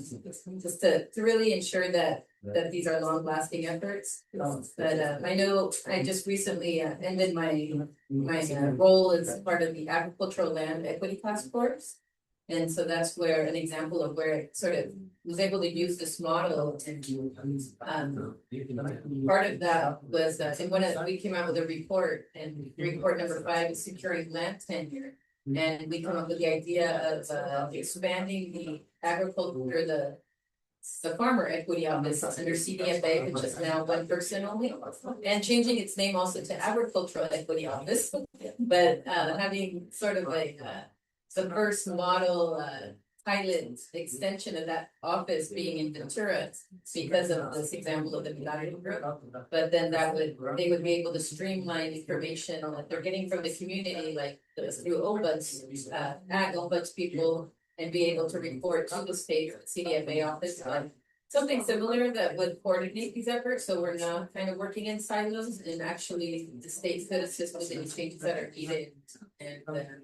just to really ensure that these are long lasting efforts. But I know I just recently ended my role as part of the Agricultural Land Equity Task Force. And so that's where an example of where it sort of was able to use this model, and part of that was and we came out with a report, and report number 5 is securing land tenure. And we come up with the idea of expanding the agriculture, the farmer equity office under CDFA, which is now 1 person only, and changing its name also to agricultural equity office, but having sort of like the first model pilot extension of that office being in Ventura because of this example of the Milagro group. But then they would be able to streamline information that they're getting from the community, like through ombuds, ag ombuds people, and be able to report to the state CDFA office on something similar that would coordinate these efforts, so we're not kind of working in silos, and actually the state could assist with any changes that are needed, and other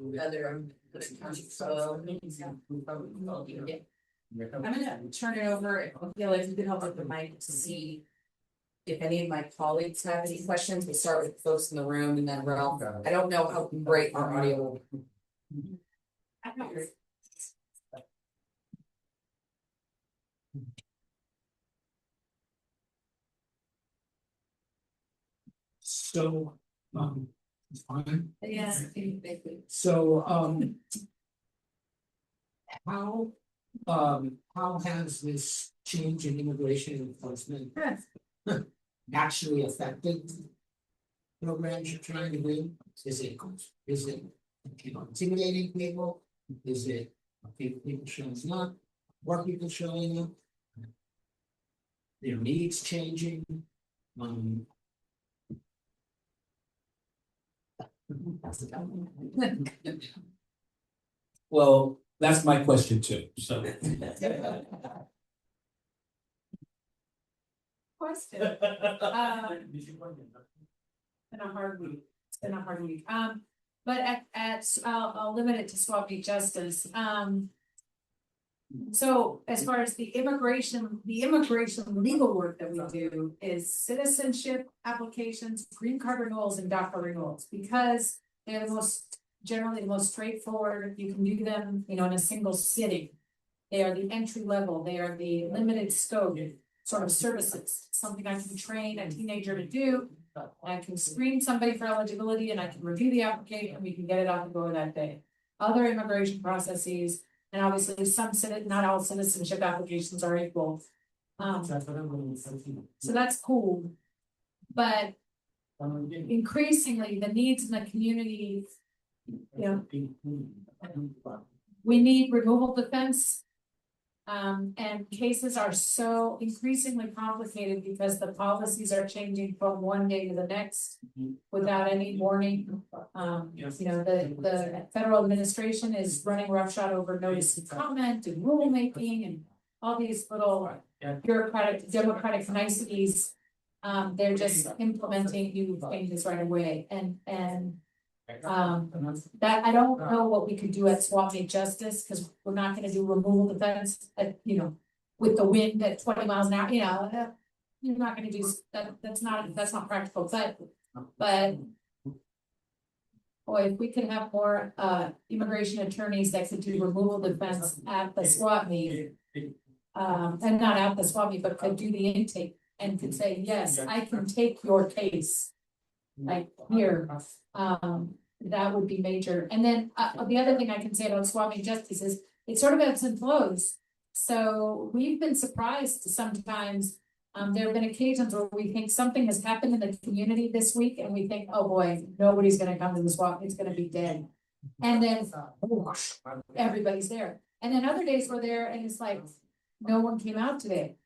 counties. So yeah. I'm gonna turn it over. I feel like you could help with the mic to see if any of my colleagues have any questions. We start with folks in the room, and then Ralph. I don't know how great our audio will be. So, it's fine. Yeah. So, how has this change in immigration enforcement actually affected? Programs you're trying to do, is it, intimidating people? Is it people showing up, more people showing up? Their needs changing, um. Well, that's my question too, so. Question. Been a hard week. It's been a hard week. But I'll limit it to Swap Meet Justice. So as far as the immigration legal work that we do is citizenship applications, green card renewals and DACA renewals, because they're generally the most straightforward. You can do them, in a single sitting. They are the entry level, they are the limited scope sort of services, something I can train a teenager to do. I can screen somebody for eligibility and I can review the application and we can get it out the door that day. Other immigration processes, and obviously not all citizenship applications are equal. So that's cool. But increasingly the needs in the community, we need removal defense. And cases are so increasingly complicated because the policies are changing from one day to the next without any warning. The federal administration is running roughshod over notice and comment and rulemaking and all these little democratic niceties. They're just implementing new changes right away that I don't know what we could do at Swap Meet Justice, because we're not gonna do removal defense with the wind at 20 miles an hour, you're not gonna do that, that's not practical, but boy, if we could have more immigration attorneys that could do removal defense at the Swap Meet, and not at the Swap Meet, but could do the intake and could say, yes, I can take your case. Like here, that would be major. And then the other thing I can say about Swap Meet Justice is it sort of ebbs and flows. So we've been surprised sometimes. There have been occasions where we think something has happened in the community this week, and we think, oh boy, nobody's going to come to the Swap. It's going to be dead. And then whoosh, everybody's there. And then other days we're there, and it's like no one came out today.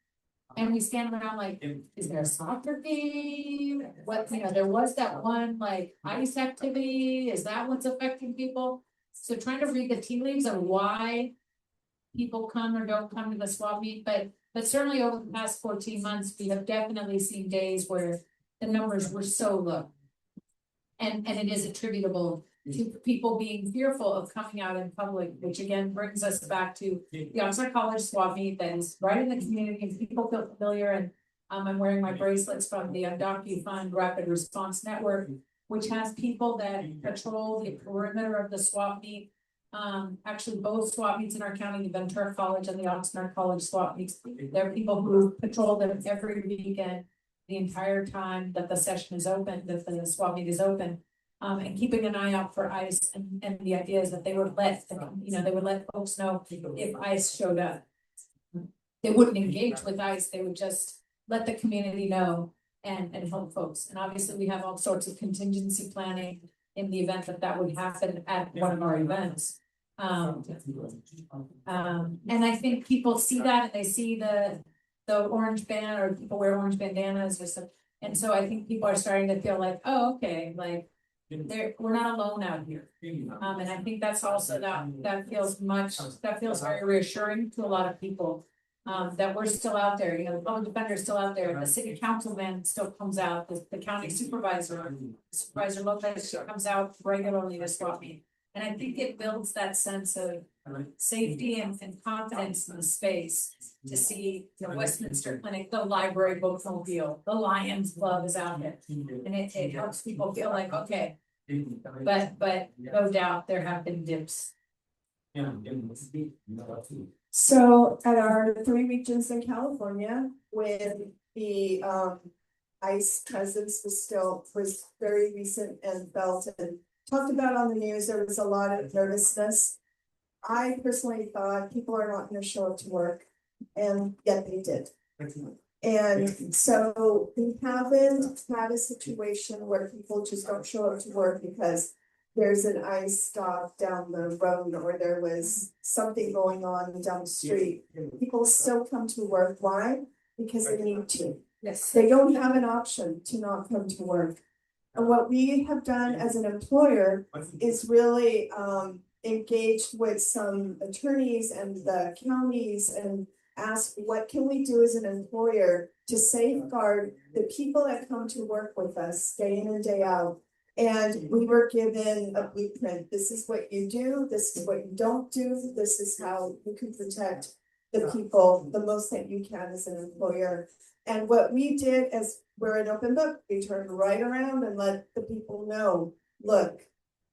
And we stand around like, is there a soccer game? What, there was that one like ice activity. Is that what's affecting people? So trying to read the tea leaves of why people come or don't come to the Swap Meet. But certainly over the past 14 months, we have definitely seen days where the numbers were so low. And it is attributable to people being fearful of coming out in public, which again brings us back to the Oxnard College Swap Meet that is right in the community and people feel familiar. And I'm wearing my bracelets from the Undocu Rapid Response Network, which has people that patrol the perimeter of the Swap Meet. Actually both Swap Meets in our county, the Ventura College and the Oxnard College Swap Meets. There are people who patrol them every weekend, the entire time that the session is open, that the Swap Meet is open. And keeping an eye out for ICE, and the idea is that they would let folks know if ICE showed up. They wouldn't engage with ICE, they would just let the community know and help folks. And obviously we have all sorts of contingency planning in the event that would happen at one of our events. And I think people see that and they see the orange band, or people wear orange bandanas or something. And so I think people are starting to feel like, oh, okay, like we're not alone out here. And I think that's also that feels very reassuring to a lot of people. That we're still out there, the public defender is still out there, the city councilman still comes out, the county supervisor Lopez comes out regularly to Swap Meet. And I think it builds that sense of safety and confidence in the space to see the Westminster Clinic, the library bookmobile, the Lions Club is out there. And it helps people feel like, okay, but no doubt there have been dips. So at our 3 regions in California, when the ICE presence was very recent and felt and talked about on the news, there was a lot of nervousness. I personally thought people are not going to show up to work, and yet they did. And so we haven't had a situation where people just don't show up to work because there's an ice stop down the road or there was something going on down the street. People still come to work. Why? Because they need to. Yes. They don't have an option to not come to work. And what we have done as an employer is really engaged with some attorneys and the counties and ask what can we do as an employer to safeguard the people that come to work with us day in and day out. And we were given a blueprint. This is what you do, this is what you don't do, this is how you can protect the people the most that you can as an employer. And what we did is we're an open book, we turned right around and let the people know, look,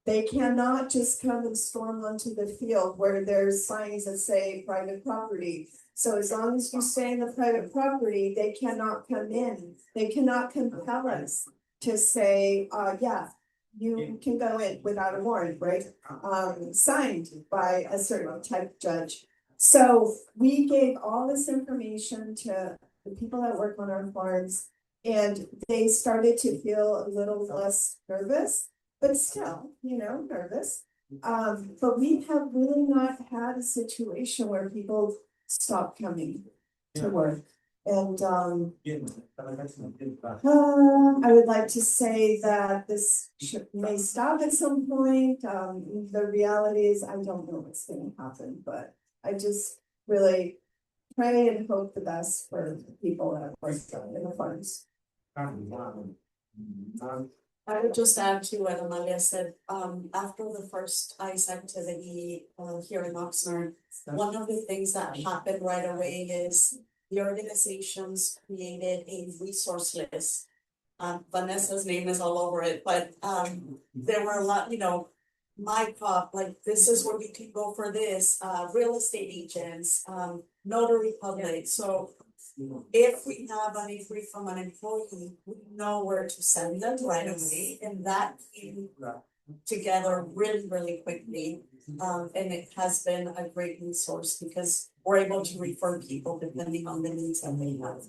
they cannot just come and storm onto the field where there's signs that say private property. So as long as you stay in the private property, they cannot come in, they cannot compel us to say, yeah, you can go in without a warrant, right? Signed by a certain type of judge. So we gave all this information to the people that work on our farms, and they started to feel a little less nervous, but still, nervous. But we have really not had a situation where people stop coming to work. And I would like to say that this may stop at some point. The reality is I don't know what's gonna happen, but I just really pray and hope the best for the people that work in the farms. I would just add to what Amalia said, after the first ICE activity here in Oxnard, one of the things that happened right away is the organizations created a resource list. Vanessa's name is all over it, but there were a lot, MyCop, like this is where we can go for this, real estate agents, notary public, so if we have an inquiry from an employee, we know where to send them right away, and that came together really, really quickly. And it has been a great resource because we're able to refer people depending on the needs that they have.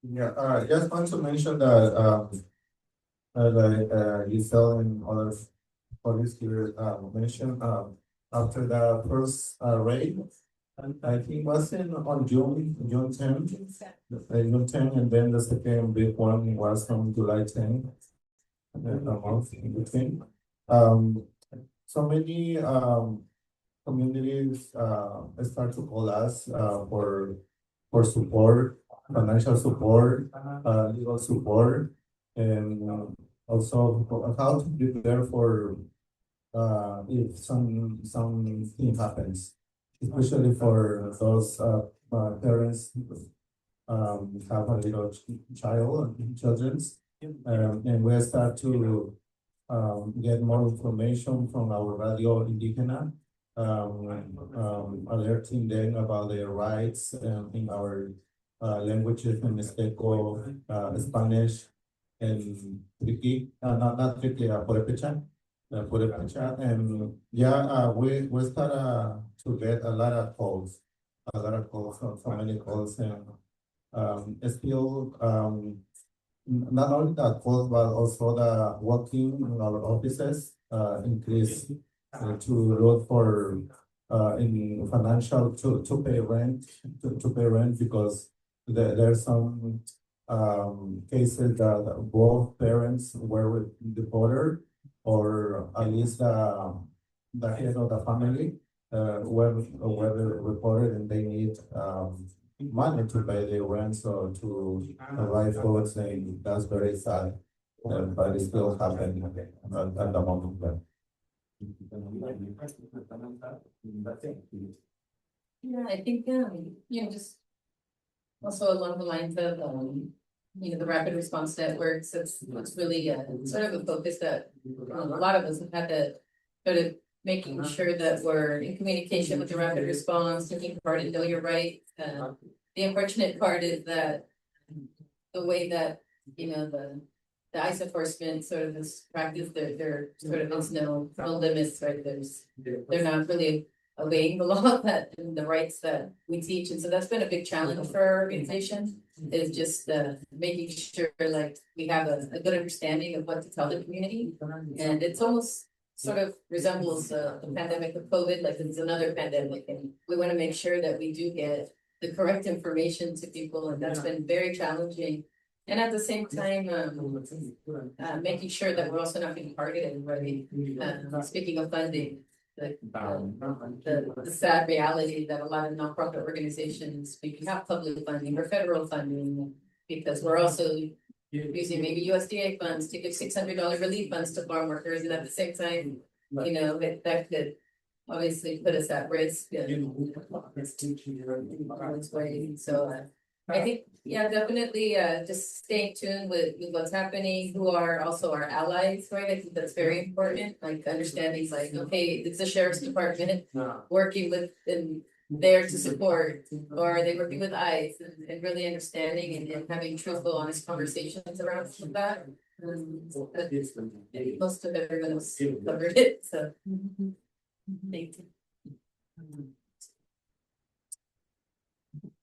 Yeah, just want to mention that, like, Giselle and other police here, mentioned, after the first, raid, and I think was on June 10th, June 10, and then the second big one was on July 10th, and then a month in between. So many, communities, start to call us, for support, financial support, legal support, and also how to prepare for if something happens, especially for those parents have a little children, and we start to get more information from our Radio Indigena, alerting them about their rights in our languages in Mixteco, Spanish, and Triqui, not Triqui, Purepecha, and yeah, we start to get a lot of calls, so many calls, and still not only the calls but also the working in our offices increase to look for in financial to pay rent to pay rent because there's some cases that both parents were deported, or at least the head of the family were reported, and they need money to pay their rent, so to arrive folks, and that's very sad, but it still happening at the moment. Yeah, I think, just also along the lines of, the rapid response networks, it's really sort of a focus that a lot of us have had to sort of making sure that we're in communication with the rapid response, taking part in Know Your Right. The unfortunate part is that the way that, the ICE enforcement sort of is practiced, there sort of is no limits, right? They're not really obeying the law that and the rights that we teach. And so that's been a big challenge for our organization, is just making sure like we have a good understanding of what to tell the community. And it's almost sort of resembles the pandemic of COVID, like it's another pandemic, and we want to make sure that we do get the correct information to people, and that's been very challenging. And at the same time, making sure that we're also not being targeted, right? Speaking of funding, the sad reality that a lot of nonprofit organizations maybe have public funding or federal funding, because we're also using maybe USDA funds to give $600 relief funds to farm workers, and at the same time, you know, that could obviously put us at risk. So I think, yeah, definitely just staying tuned with what's happening, who are also our allies, right? I think that's very important, like understanding like, okay, it's the sheriff's department working with and there to support, or are they working with ICE, and really understanding and having truthful, honest conversations around that. Most of everyone has covered it, so. Thank you.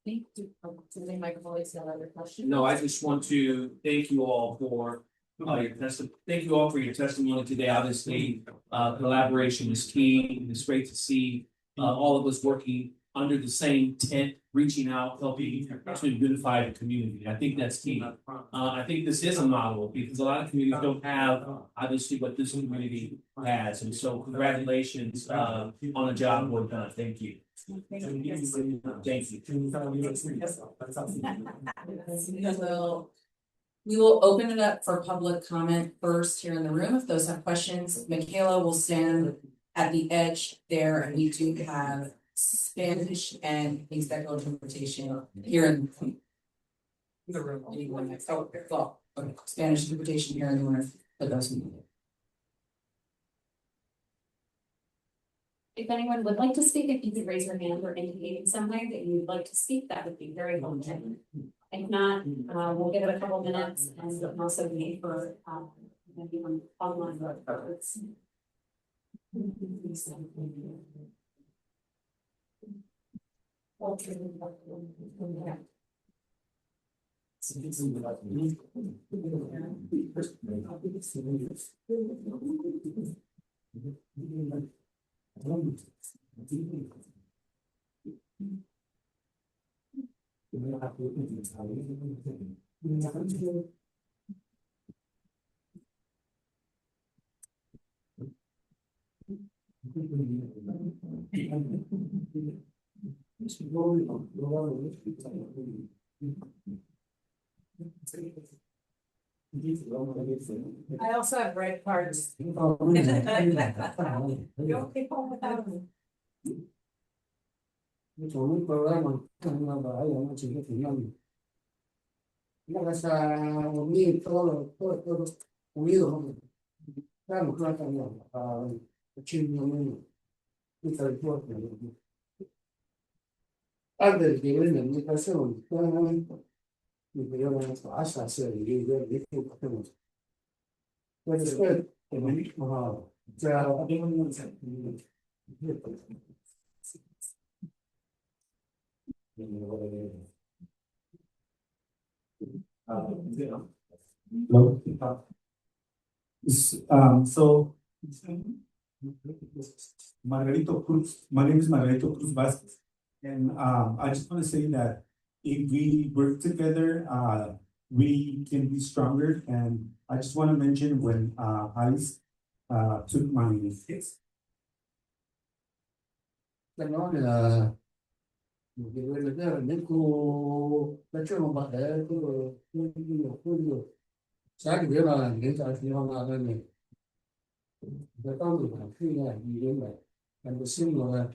Thank you. Does my colleagues have other questions? No, I just want to thank you all for your testimony today. Obviously, collaboration is key. It's great to see all of us working under the same tent, reaching out, helping to unify the community. I think that's key. I think this is a model because a lot of communities don't have obviously what this community has. And so congratulations on a job well done. Thank you. Thank you. We will open it up for public comment first here in the room. If those have questions, Michaela will stand at the edge there, and we do have Spanish and Mixteco interpretation here in the room. Anyone that's Spanish interpretation here in the room for those who need it. If anyone would like to speak, if you could raise your hand or indicate in some way that you would like to speak, that would be very helpful. If not, we'll give it a couple minutes and also wait for anyone online. I also have red cards. You don't keep home without them. Un programa una bahía mucho que tenemos. La casa unir todos unidos. Claro, claro, a Chile y California. Antes de venir a mi casa, y que yo no pasa a hacer y yo dije que hacemos. Pues después, ya So Margarito Cruz, my name is Margarito Cruz Vasquez. And I just want to say that if we work together, we can be stronger. And I just want to mention when ICE took my kids. sáng bữa là hiện tại thì hôm nào lên này để có người làm khi là gì đến vậy làm được xin rồi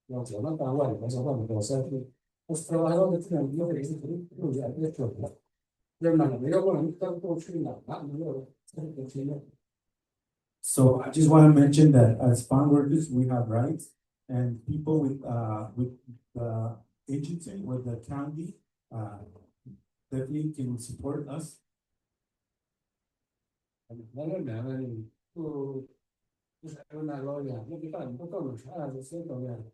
làm chỗ nó cao quá để cho nó một xe thì Australia đó thì là nó phải nó giải quyết chuẩn lắm nhưng mà nếu có những cái câu chuyện nào bạn nữa So I just want to mention that as farm workers, we have rights, and people with the agency, with the county, definitely can support us. nó là è una roba, non ti fa un po' conoscere, sempre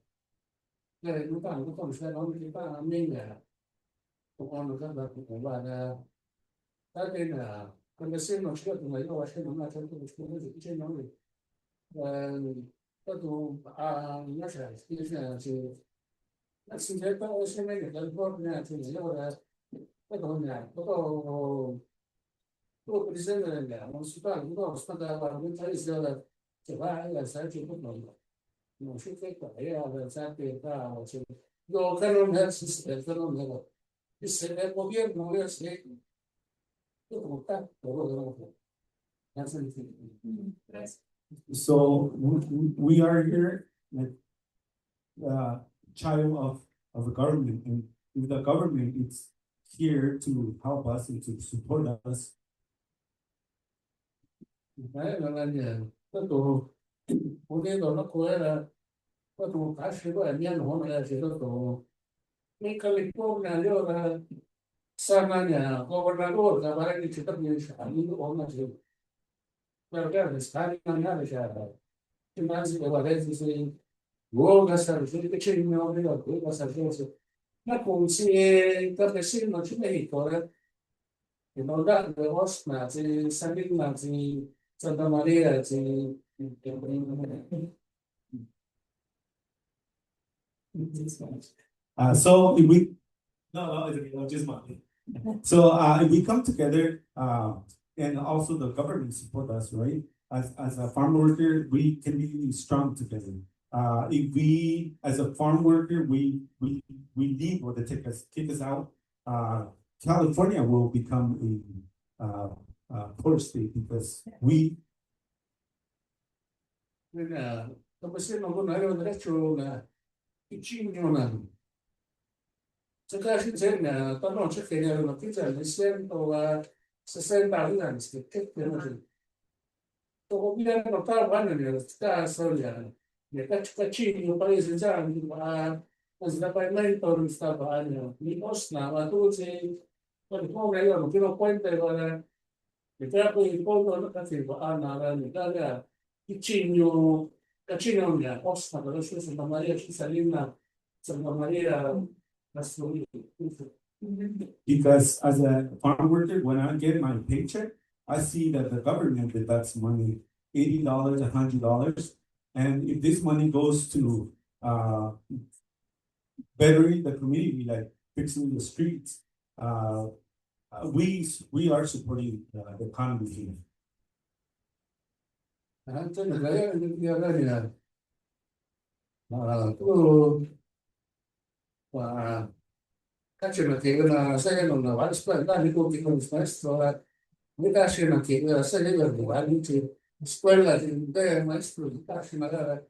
non fanno un po' conoscere, non ti fa a me, quando guarda, quando sei uno scelto, ma io facendo una certa discussione, dice noi, tu non c'è, si cerca se meglio dal California, allora, dopo presidente non si parla, no, sta da parlamentare, che va a sai che non si fa qua, e sai che io che non è il sistema, non è il se il governo non è se io come tanto lo So we are here like child of the government, and if the government is here to help us and to support us, non è niente. Tanto potendo la guerra, quando casce poi mi hanno detto in California allora Samania, governatore da vari città provinciali, non c'è. Perché stare in una c'era. Immagino che guardate se luogo sarà che c'è il mio amico, quello sarà. Ma come se per se non ci metto, che non dà le vostre, se Sabina, se Santa Maria, se so if we no, it's okay, no, just money. So if we come together, and also the government support us, right? As a farm worker, we can be strong together. If we, as a farm worker, we leave or they kick us out, California will become a poor state because we. dopo se non avevo detto vicino se caso c'è però c'è che era una pizza di sento a 60 anni che dopo mi hanno parlato nella città storia le caccini un paese già ma sdapamento non stava anno mi osna ma tu sei quando poi io non fino a quante ora le capo di fondo non capivo Anna l'Italia vicino caccino mia osna per la sua Santa Maria Cisalina Santa Maria Because as a farm worker, when I get my paycheck, I see that the government deducts money, $80, $100, and if this money goes to bettering the community, like fixing the streets, we are supporting the economy here. Faccio che una serie non va a scuola, mi compri con il maestro, mi piace una che la serie per guardare, scuola di te, maestro, mi piace magari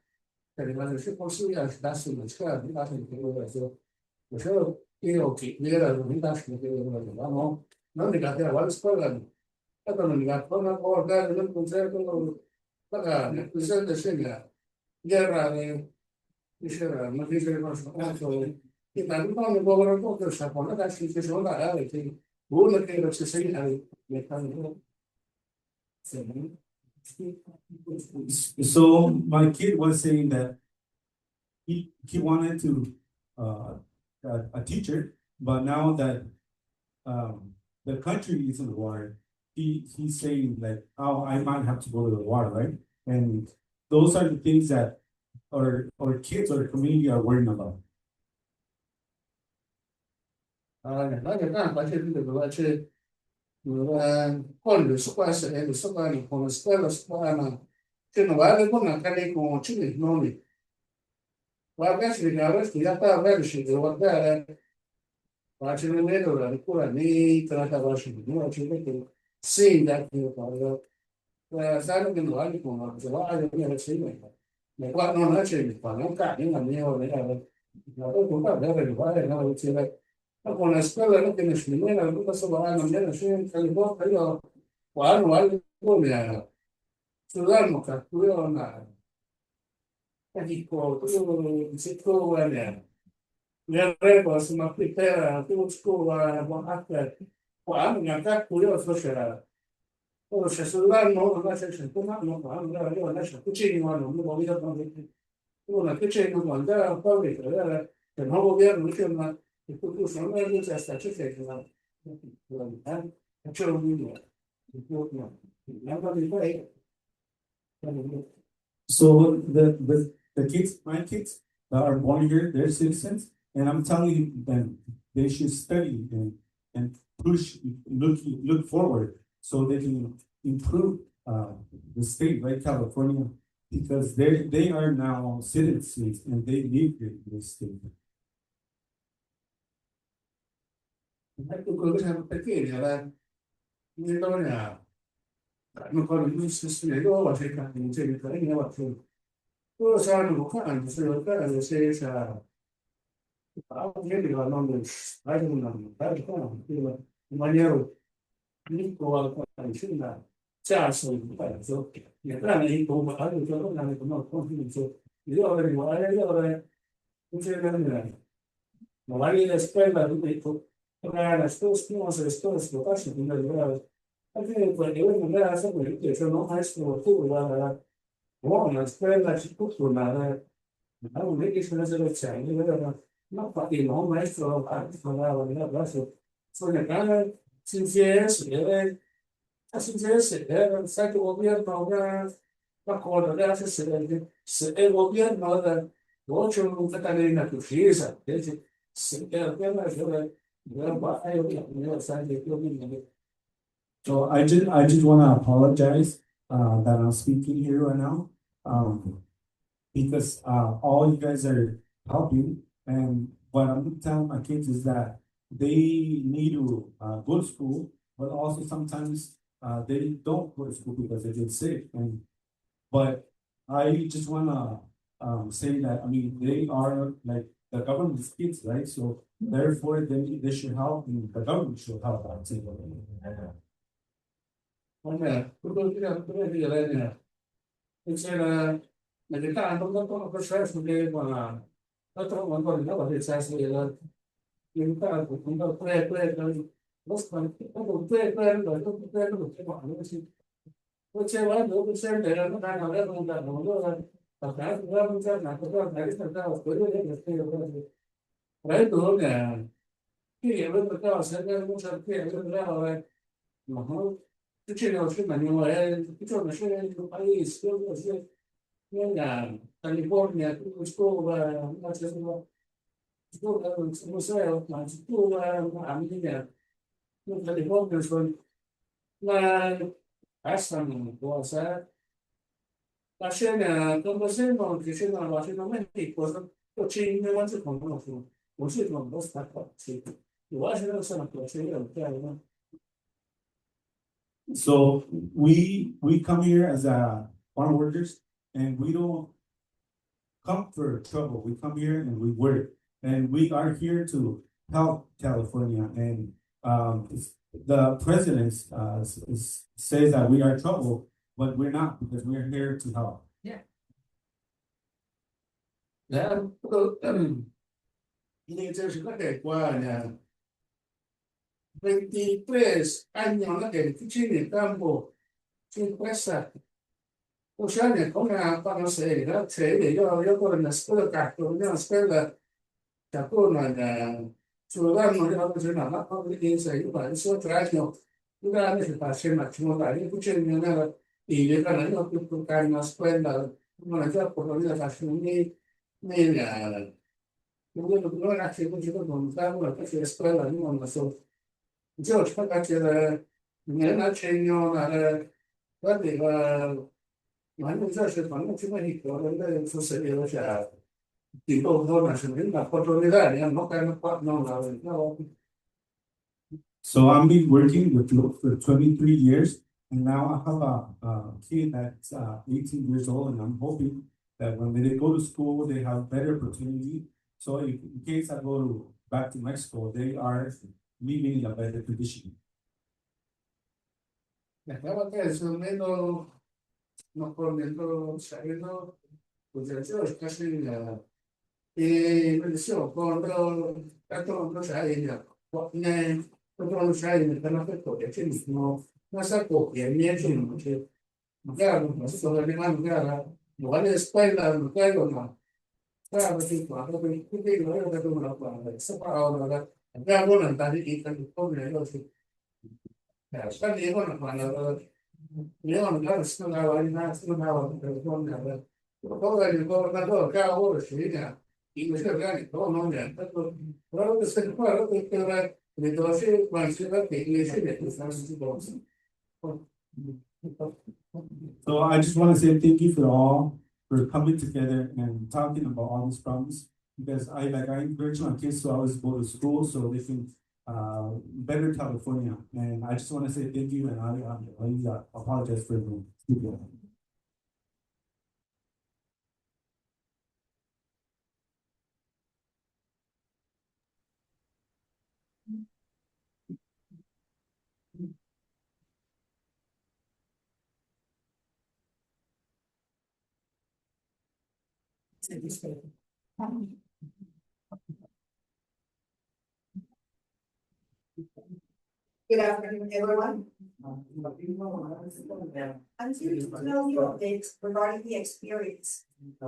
per rimanere più possibile, al tasso di scuola, mi piace che lo faccio. Io che era, mi piace che lo faccio, non mi capita la scuola, e quando mi capita una volta, non concerto, magari, il presidente sceglie, guerra, diceva, ma dice che non so, che tanto non può ancora il sapone, adesso ci sono da che uno che lo si segna le fanno. So my kid was saying that he wanted to a teacher, but now that the country is in the war, he's saying like, oh, I might have to go to the war, right? And those are the things that our kids or community are worrying about. Quando su questo è su quello con scuola che non vale con una cane con cini non guarda se la resti da per si guardare faccio un vedo ancora nei tratta vasci non ci vedo sì da che parlo sanno che non vale con una giovane che si ma qua non c'è il fa non cade una mia ora ma dopo guardare non c'è con la scuola non tiene nemmeno tutta sopra non viene sempre il po' io quando come sull'anno cattura una e dico io si trova nel regola su una prepara tu scuola buon acqua quando mi cattura io faccio o se sull'anno non c'è sempre ma non va non lascia cucina non lo voglio una che c'è non manda un po' di che il nuovo governo che ma il tutto sono meglio c'è sta c'è che la c'è un milione il tutto non di poi So the kids, my kids that are born here, they're citizens, and I'm telling them they should study and push, look forward so they can improve the state, right, California, because they are now citizens and they live in this state. ecco quello che siamo perché era non fanno più istruzione nuova cercano di insegnare in avanti loro sanno fanno se lo fanno se sa magari non fai in maniera piccola vicina c'è il pezzo e tranne in come altro giorno non ho confidenza io avevo allora non c'è da dire magari la spesa tutto la sposta lo faccio di andare anche perché io non era sempre che sono maestro tu guarda buona spesa ci può tornare ma non è che sono selezioni ma infatti non maestro parlava di adesso sono cane sincere sai che gobierno la cosa adesso se il gobierno non c'è un catalina più fisa se è So I just want to apologize that I'm speaking here right now, because all you guys are helping, and what I'm telling my kids is that they need to go to school, but also sometimes they don't go to school because they get sick, but I just want to say that I mean they are like the government's kids, right? So therefore they should help, and the government should help out too. tutto dire c'era la verità non ho processo che ma l'altro quando andavo a senso della verità quando lo spazio quando poi c'è dopo sempre era non la casa non c'è una cosa che stava quello che prendo che avevo portato sempre non c'è che ma c'è ma non è tutto c'è il paese nella California tu scuola ma c'è scuola museo ma scuola a Milano in California sono la passano cosa la scena come sembra che c'è una scena cosa c'è in mezzo con non c'è non sta qua sì io non sono piacere So we come here as farm workers, and we don't come for trouble. We come here and we work, and we are here to help California. And the president says that we are trouble, but we're not, because we're here to help. L'iniziativa che è qua 23 anni che vicino in campo in questa oceania come una panoseria, cioè io con una scuola cacco, una scuola che con sull'anno di una giornata, ma poi io parlo solo 3 anni, 2 anni si fa sempre a cimolare, io c'è non era il canale più caro una scuola, non è già per la faccio non era che così non stavo perché la scuola non la so io ci faccio che nella cenno guarda ma non so se fanno più manico forse io c'era tipo non c'è una opportunità non non la So I've been working with Look for 23 years, and now I have a kid that's 18 years old, and I'm hoping that when they go to school, they have better opportunity. So in case I go back to Mexico, they are living in a better condition. Acaba que es un menos no por dentro sabiendo pues eso es casi la eso cuando tanto no sai ya ne cuando no sai ne tan afecto que no no es acogimiento, no que no queda, no se puede venir, no queda, lugar de escuela, no queda, no. Claro, sí, claro, pero tú te lo que tú no puedes, separado, ¿verdad? Ya, bueno, está aquí, está aquí, pobre, no sé. Pero está bien, bueno, cuando yo no claro, es una vaina, es una vaina, pero no, nada. Todo el gobernador, cada uno se viene y me dice, vean, todo no, ya, todo, todo que se puede, que queda, entonces, cuando se va, que le dice, que están así, todos. So I just want to say thank you for all for coming together and talking about all these problems. Because I encourage my kids to always go to school so they can better California. And I just want to say thank you and I apologize for the. Good afternoon, everyone. I'm here to tell you updates regarding the experience. I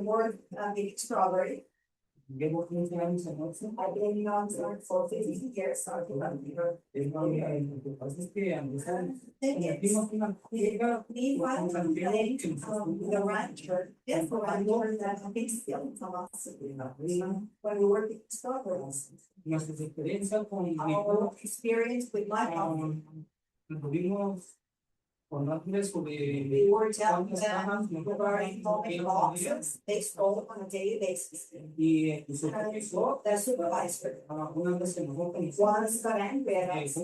work at the Strawberry. I've been on site for 50 years. Meanwhile, the rancher, yes, the rancher that have been stealing from us. When we work at Strawberries. Our experience with my home. We were telling them regarding home boxes, they stole on a daily basis. The supervisor. Once got angry at us.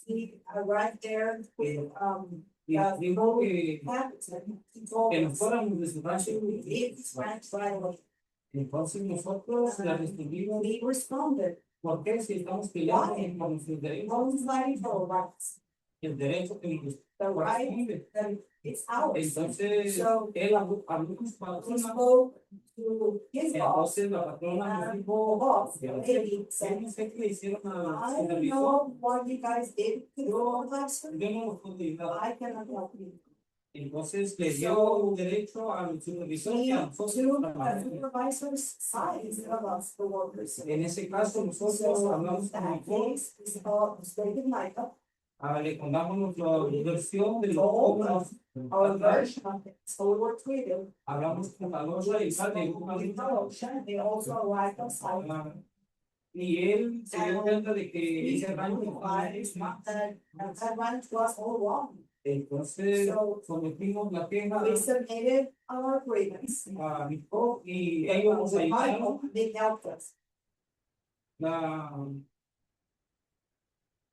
He arrived there with, he told us to leave his ranch right away. We responded. Why? Home's fighting for rights. The right, it's ours. So, he spoke to his boss, and the boss, lady said, I don't know what you guys did to the officer. I cannot help you. Entonces le dio derecho al supervisor y a Supervisors sides of us, the workers. En ese caso nosotros hablamos con el Case is called State Michael. le contamos nuestra versión de Told los us our version of it. So we were treated. hablamos con la loya y sale They also arrived on site. y él se dio cuenta de que ese rancho That ranch was all wrong. entonces sometimos la queja We submitted our grievance. a Nico y ellos nos ayudaron They helped us.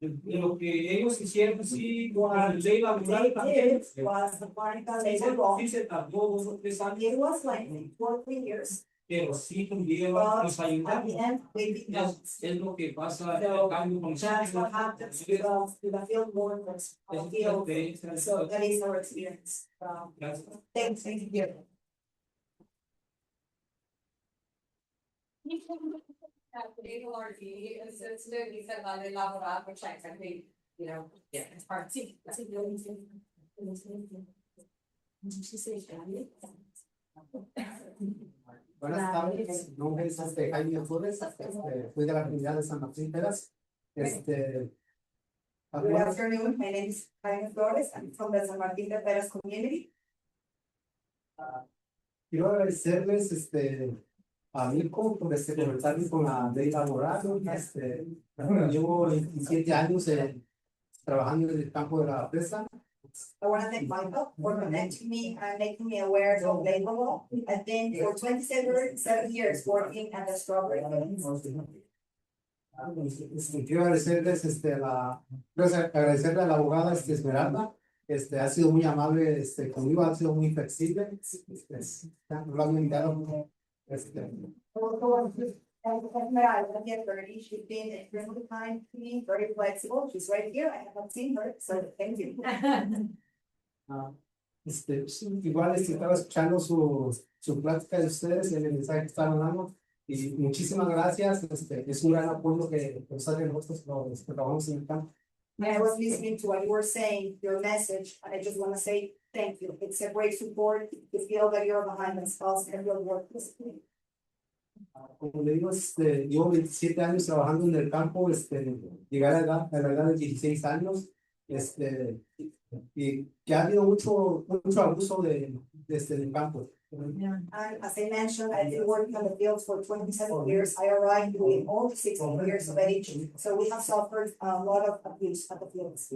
de lo que ellos hicieron sí con la ley laboral They también did was the Barnica sí labor law. se tardó 2 o 3 años It was like 2 or 3 years. pero sí tuvieron nos But at the ayudaron end, we did not. es lo que pasa So, el cambio con that's what happens to the field workers. So that is our experience. Thank you. It's good, you said about the laboral, which I think, you know, yeah, it's part. Buenas tardes, mi nombre es Jaime Flores, soy de la comunidad de San Martín Peras. Good afternoon, my name is Jaime Flores, I'm from the San Martín de Peras community. Quiero agradecerles a Mirko por comentarme con la ley laboral. Llevo 27 años trabajando en el campo de la fresa. I want to thank Michael for connecting me and making me aware of labor law. I've been for 27 years working at the strawberry. Quiero agradecerles agradecerle a la abogada Esmeralda. Ha sido muy amable conmigo, ha sido muy flexible. Lo han invitado. Esmeralda here, Bertie, she's been extremely kind to me, very flexible. She's right here. I haven't seen her, so thank you. Igual estaba escuchando su plática de ustedes, el mensaje que estaban dando. Y muchísimas gracias. Es un gran apoyo que nos hace nosotros los que trabajamos en el campo. When I was listening to what you were saying, your message, and I just wanna say thank you. It's a great support to feel that you're behind us, and your work is. Como le digo, llevo 27 años trabajando en el campo, llegar a la edad de 16 años, y que ha habido mucho abuso del campo. And as I mentioned, I've been working on the fields for 27 years. I arrived with only 16 years of age, so we have suffered a lot of abuse at the fields.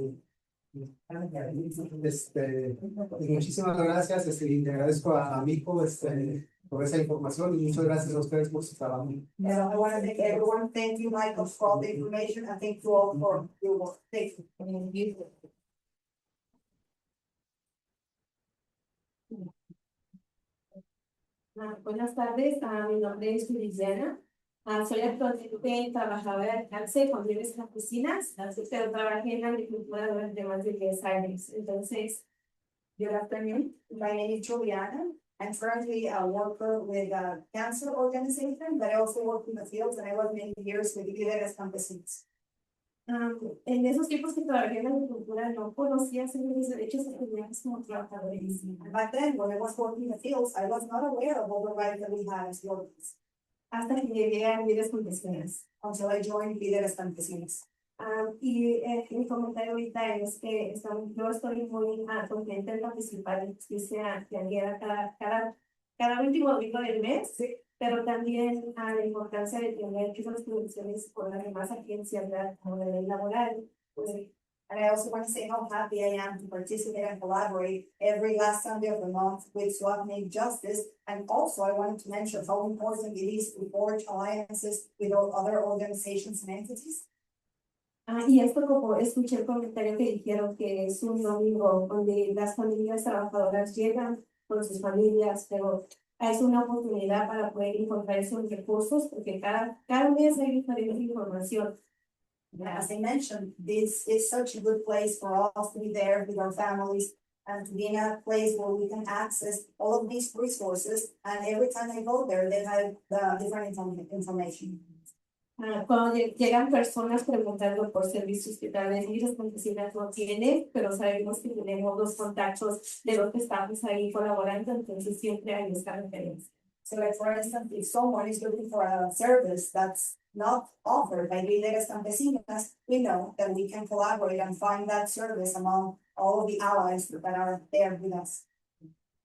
Muchísimas gracias, y le agradezco a mi hijo, por esa información, y muchas gracias a ustedes por su trabajo. I want to thank everyone. Thank you, Michael, for all the information, and thank you all for your work. Thank you. Buenas tardes, mi nombre es Luisiana. Soy actualmente trabajadora de cárcel con bienes en oficinas, pero trabajé en la agricultura durante más de 10 años. Entonces, good afternoon. My name is Juliana. I'm currently a worker with a cancer organization, but I also work in the fields, and I worked many years with Líderes Campesinos. en esos tiempos que trabajé en la agricultura no conocía sobre mis derechos y oportunidades como trabajadores. Back then, when I was working in the fields, I was not aware of all the rights that we had as workers. Hasta que llegué a Líderes Campesinas. Until I joined Líderes Campesinos. Mi comentario ahorita es que yo estoy muy contenta en participar en justicia financiera cada último domingo del mes, pero también a la importancia de tener esas producciones con las demás agencias como la ley laboral. And I also want to say how happy I am to participate and collaborate every last Sunday of the month with SWAT Make Justice. And also I wanted to mention how important it is to forge alliances with other organizations and entities. Y esto como escuché el comentario que dijeron que es un domingo donde las familias trabajadoras llegan con sus familias, pero es una oportunidad para poder encontrar esos recursos porque cada mes hay diferente información. As I mentioned, this is such a good place for us to be there with our families and to be in a place where we can access all of these resources. And every time I go there, they have different information. Cuando llegan personas preguntando por servicios que tal vez Líderes Campesinas no tienen, pero sabemos que tenemos los contactos de los que estamos ahí colaborando, entonces siempre hay esta referencia. So like for instance, if someone is looking for a service that's not offered by Líderes Campesinas, we know that we can collaborate and find that service among all of the allies that are there with us.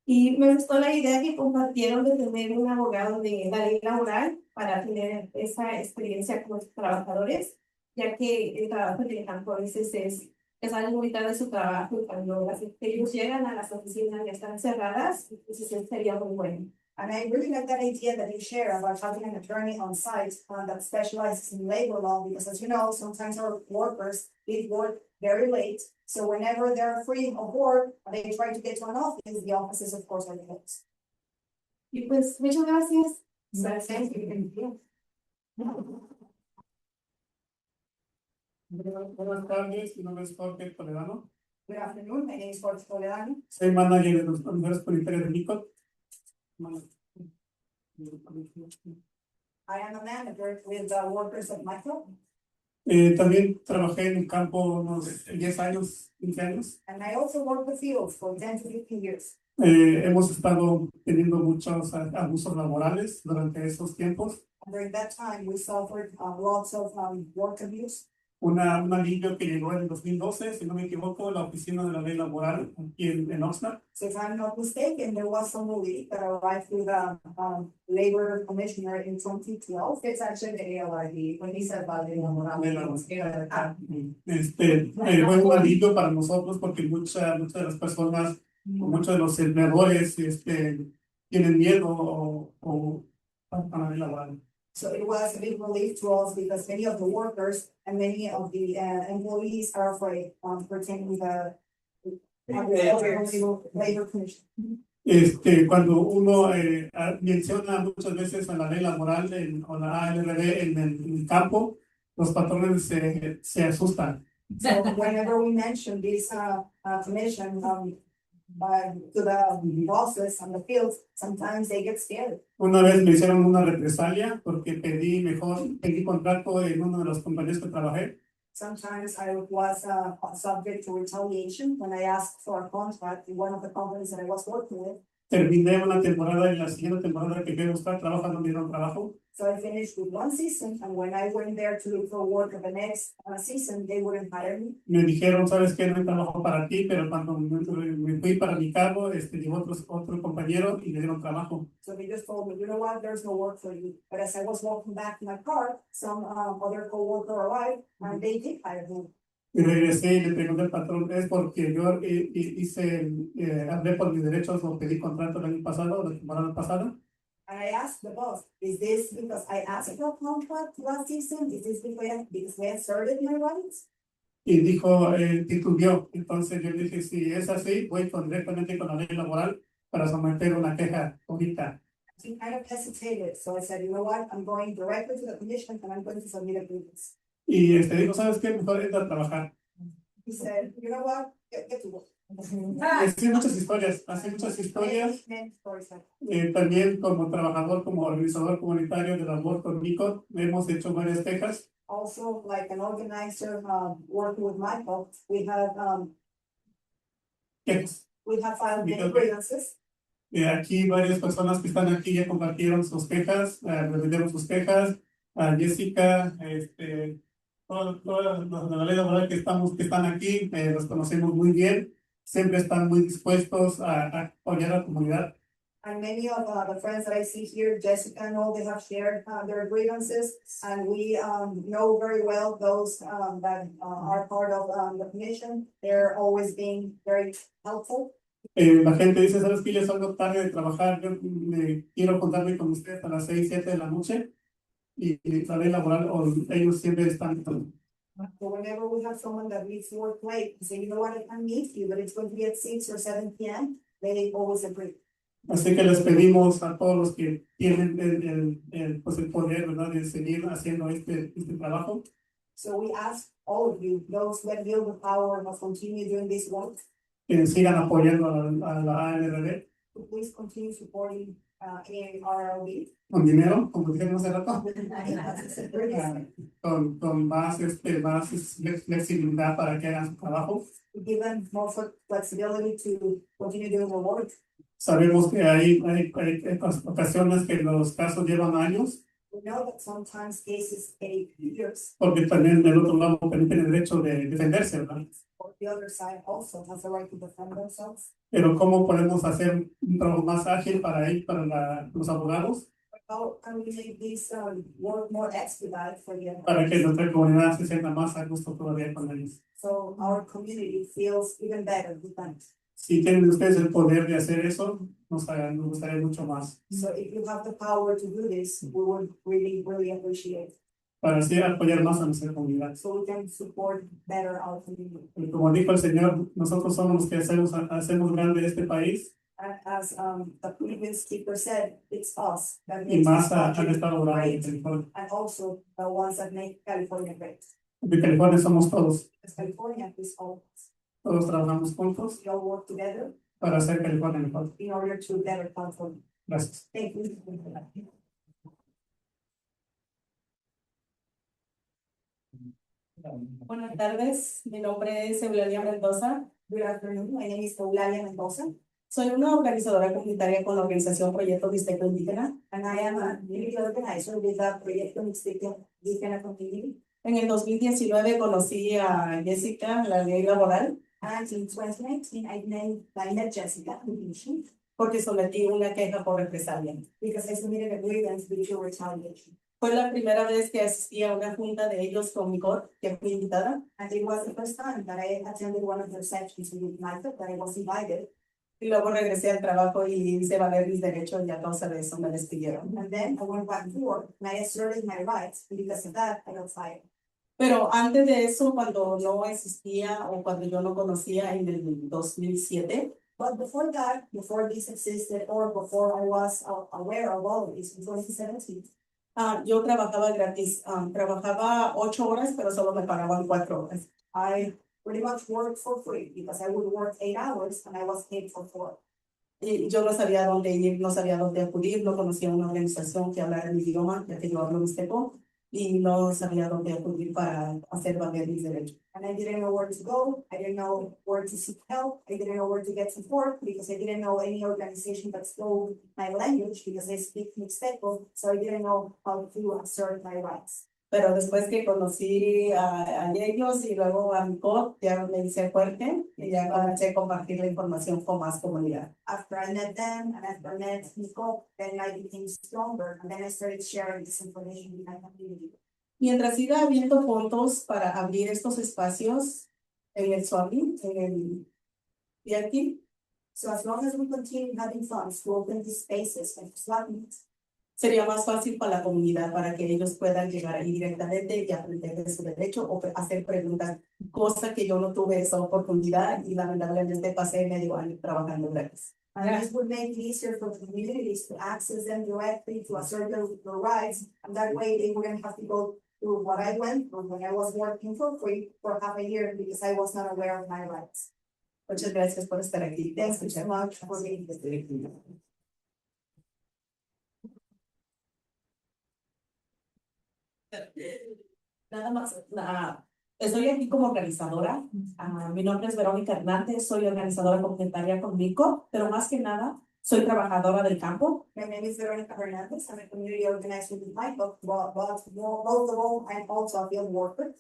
Y me gustó la idea que compartieron de tener un abogado de la ley laboral para tener esa experiencia con los trabajadores, ya que el trabajo en el campo a veces es algo mitad de su trabajo y cuando ellos llegan a las oficinas ya están cerradas, entonces sería muy bueno. And I really like that idea that you share about having an attorney on site that specializes in labor law, because as you know, sometimes our workers leave work very late. So whenever they're free of work, they try to get to an office, the offices of course are closed. Y pues muchas gracias. Thank you. Buenas tardes, mi nombre es Jorge Toledano. Good afternoon, my name is Jorge Toledano. Soy manager de los Mujeres Comunitarias de Nicot. I am a manager with the workers of Michael. También trabajé en el campo unos 10 años, 15 años. And I also work the field for 10 to 15 years. Hemos estado teniendo muchos abusos laborales durante esos tiempos. And during that time, we suffered lots of work abuse. Un alivio que llegó en el 2012, si no me equivoco, la oficina de la ley laboral aquí en Oxnard. So if I'm not mistaken, there was some relief that arrived through the labor commissioner in 2012. It's actually the ALRD, when he said about the laboral. Fue un alivio para nosotros porque muchas de las personas, muchos de los empleadores, tienen miedo a la ley laboral. So it was a big relief to us because many of the workers and many of the employees are afraid of pertaining to the labor commission. Cuando uno menciona muchas veces a la ley laboral o la ALRD en el campo, los patrones se asustan. So whenever we mention this commission to the bosses on the fields, sometimes they get scared. Una vez me hicieron una represalia porque pedí contrato en uno de los compañías que trabajé. Sometimes I was subject to retaliation when I asked for a contract in one of the companies that I was working with. Terminé una temporada y la siguiente temporada que quería buscar trabajo no me dieron trabajo. So I finished with one season, and when I went there to look for work for the next season, they wouldn't hire me. Me dijeron, sabes que no hay trabajo para ti, pero cuando me fui para mi cargo, llegó otro compañero y le dieron trabajo. So they just told me, you know what, there's no work for you. But as I was walking back to my car, some other coworker arrived, and they did hire me. Y regresé y le pregunté al patrón, es porque yo hablé por mis derechos o pedí contrato el año pasado, la temporada pasada. And I asked the boss, is this because I asked for a contract last season? Is this because I asserted my rights? Y dijo, titubeó. Entonces yo dije, si es así, voy directamente con la ley laboral para someter una queja ahorita. He kind of hesitated, so I said, you know what, I'm going directly to the commission and I'm going to submit a grievance. Y dijo, ¿sabes qué? Mejor entra a trabajar. He said, you know what, get to work. Hace muchas historias, también como trabajador, como organizador comunitario de labor con Nico, hemos hecho varias quejas. Also, like an organizer, working with Michael, we have filed many grievances. Aquí varias personas que están aquí ya compartieron sus quejas, recibieron sus quejas. Jessica, toda la ley laboral que están aquí, los conocemos muy bien. Siempre están muy dispuestos a apoyar a la comunidad. And many of the friends that I see here, Jessica and all, they have shared their grievances, and we know very well those that are part of the commission. They're always being very helpful. La gente dice, ¿sabes qué? Yo salgo tarde de trabajar, yo quiero contarme con ustedes a las 6, 7 de la noche, y la ley laboral, ellos siempre están. So whenever we have someone that leaves work late, we say, you know what, I can meet you, but it's going to be at 6 or 7 p.m., they always agree. Así que les pedimos a todos los que tienen el poder, ¿verdad?, de seguir haciendo este trabajo. So we ask all of you, those that wield the power of continue doing this work, Que sigan apoyando a la ANRD. to please continue supporting ARLB. Con dinero, como dijimos hace rato. Con más flexibilidad para que hagan su trabajo. Give them more flexibility to continue doing their work. Sabemos que hay ocasiones que los casos llevan años. We know that sometimes cases take years. Porque también del otro lado también tiene derecho de defenderse, ¿verdad? Or the other side also has the right to defend themselves. Pero ¿cómo podemos hacer un trabajo más ágil para los abogados? How can we make this work more expedited for the Para que nuestra comunidad se sienta más a gusto todavía con ellos. so our community feels even better with them. Si tienen ustedes el poder de hacer eso, nos gustaría mucho más. So if you have the power to do this, we would really appreciate it. Para así apoyar más a nuestra comunidad. So we can support better our community. Y como dijo el Señor, nosotros somos los que hacemos grande este país. And as the previous speaker said, it's us that Y makes más this al country estado dorado de great, California. and also the ones that make California great. De California somos todos. Because California is all, Todos trabajamos juntos we all work together para hacer California mejor. in order to better California. Gracias. Thank you. Buenas tardes, mi nombre es Eulalia Mendoza. Good afternoon, my name is Eulalia Mendoza, Soy una organizadora comunitaria con la organización Proyecto Mixteco Indígena. and I am a community organizer with the Proyecto Mixteco Indígena Community. En el 2019 conocí a Jessica, la ley laboral, And in 2019, I met Jessica porque sometí una queja por represalia. because I submitted a grievance due to retaliation. Fue la primera vez que asistí a una junta de ellos con mi COR, que fui invitada, And it was the first time that I attended one of their sessions with Michael, that I was invited. y luego regresé al trabajo y hice valer mis derechos y a causa de eso me despidieron. And then I went back to work and I asserted my rights, and because of that, I got fired. Pero antes de eso, cuando no existía o cuando yo no conocía en el 2007, But before that, before this existed, or before I was aware of all of this in 2017, yo trabajaba gratis, trabajaba 8 horas, pero solo me pagaban 4 horas. I pretty much worked for free because I would work 8 hours and I was paid for 4. Y yo no sabía dónde ir, no sabía dónde acudir, no conocía una organización que hablara mi idioma, ya que yo hablo mixteco. y no sabía dónde acudir para hacer valer mis derechos. And I didn't know where to go, I didn't know where to seek help, I didn't know where to get support, because I didn't know any organization that spoke my language, because I speak Mixteco, so I didn't know how to assert my rights. Pero después que conocí a ellos y luego a mi COP, ya me hice fuerte y ya comencé a compartir la información con más comunidad. After I met them and after I met Nicole, then I became stronger and then I started sharing this information with my community. Mientras siga habiendo fondos para abrir estos espacios en el SWAMI, en el DRT, So as long as we continue having funds to open these spaces for SWAT meets, sería más fácil para la comunidad para que ellos puedan llegar ahí directamente y aprender de su derecho o hacer preguntas, cosa que yo no tuve esa oportunidad y lamentablemente pasé medio año trabajando gratis. and this would make it easier for communities to access them directly, to assert their rights, and that way they wouldn't have to go through what I went through when I was working for free for half a year because I was not aware of my rights. Muchas gracias por estar aquí. Thanks so much for being here. Nada más, estoy aquí como organizadora. Mi nombre es Verónica Hernández, soy organizadora comunitaria con MICO, pero más que nada soy trabajadora del campo. My name is Veronica Hernandez. I'm a community organizer with Michael, but both of all, I'm also a field worker.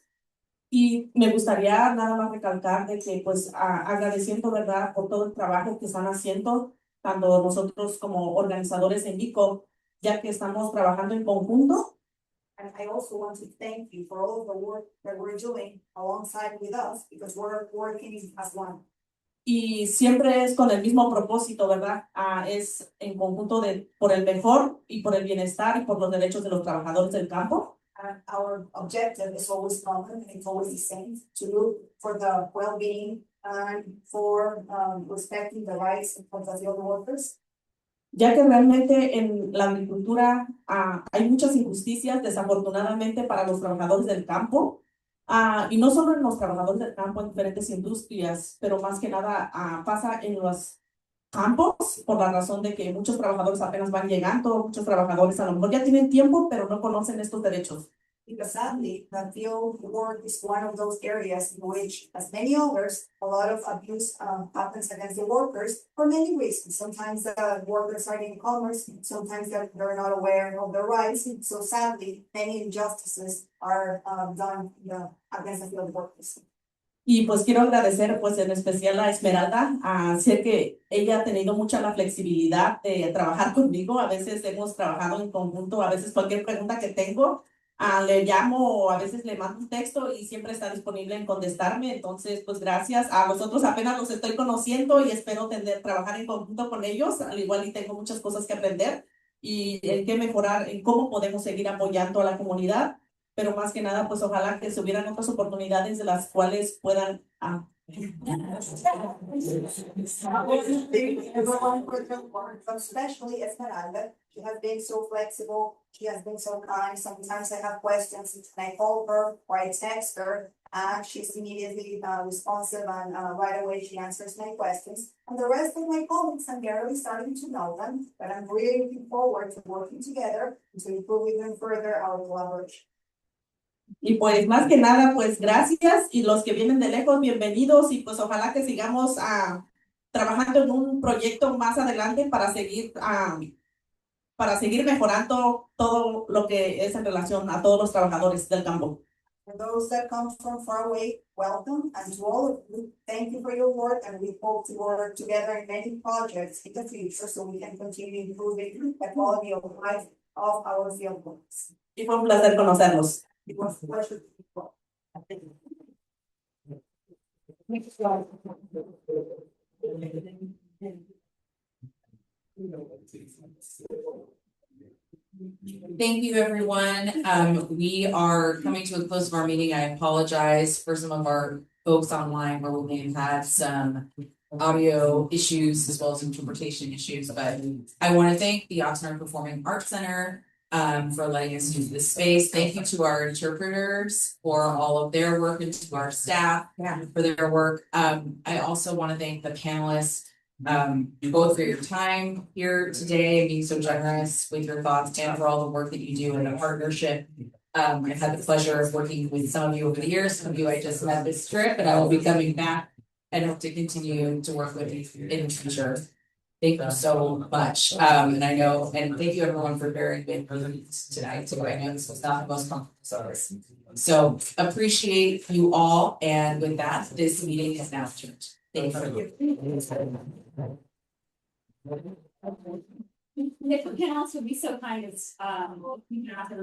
Y me gustaría nada más recalcar de que pues agradeciendo, ¿verdad?, por todo el trabajo que están haciendo, tanto nosotros como organizadores en MICO, ya que estamos trabajando en conjunto. And I also want to thank you for all of the work that we're doing alongside with us, because we're working as one. Y siempre es con el mismo propósito, ¿verdad? Es en conjunto por el mejor y por el bienestar y por los derechos de los trabajadores del campo. And our objective is always common, and it's always the same, to look for the well-being and for respecting the rights of the field workers. Ya que realmente en la agricultura hay muchas injusticias, desafortunadamente, para los trabajadores del campo. Y no solo en los trabajadores del campo, en diferentes industrias, pero más que nada pasa en los campos, por la razón de que muchos trabajadores apenas van llegando, muchos trabajadores a lo mejor ya tienen tiempo, pero no conocen estos derechos. Because sadly, the field work is one of those areas in which, as many others, a lot of abuse happens against the workers for many reasons. Sometimes the workers are in commerce, sometimes they're not aware of their rights. So sadly, many injustices are done against the field workers. Y pues quiero agradecer pues en especial a Esmeralda, sé que ella ha tenido mucha la flexibilidad de trabajar conmigo, a veces hemos trabajado en conjunto, a veces cualquier pregunta que tengo, le llamo o a veces le mando un texto y siempre está disponible en contestarme, entonces pues gracias. A los otros apenas los estoy conociendo y espero trabajar en conjunto con ellos, al igual y tengo muchas cosas que aprender y en qué mejorar, en cómo podemos seguir apoyando a la comunidad, pero más que nada pues ojalá que se hubieran otras oportunidades de las cuales puedan Especially Esmeralda. She has been so flexible. She has been so kind. Sometimes I have questions and I call her or I text her. She's immediately responsive and right away she answers my questions. And the rest of my colleagues, I'm barely starting to know them, but I'm really looking forward to working together to improve even further our collaboration. Y pues más que nada, pues gracias y los que vienen de lejos, bienvenidos y pues ojalá que sigamos trabajando en un proyecto más adelante para seguir mejorando todo lo que es en relación a todos los trabajadores del campo. For those that come from far away, welcome, and to all of you, thank you for your work, and we hope to work together in many projects in the future so we can continue improving the quality of life of our field workers. Y fue un placer conocerlos. It was a pleasure to be Thank you, everyone. We are coming to a close of our meeting. I apologize for some of our folks online where we may have had some audio issues as well as interpretation issues, but I want to thank the Oxnard Performing Arts Center for letting us use this space. Thank you to our interpreters for all of their work and to our staff for their work. I also want to thank the panelists both for your time here today and being so generous with your thoughts and for all the work that you do in the partnership I've had the pleasure of working with some of you over the years, some of you I just met this trip, and I will be coming back. And hope to continue to work with you in the future. Thank you so much, and I know, and thank you everyone for bearing with me tonight too, I know this was not the most comfortable service. So appreciate you all, and with that, this meeting is now adjourned. Thank you. Nick, can also be so kind as, you can offer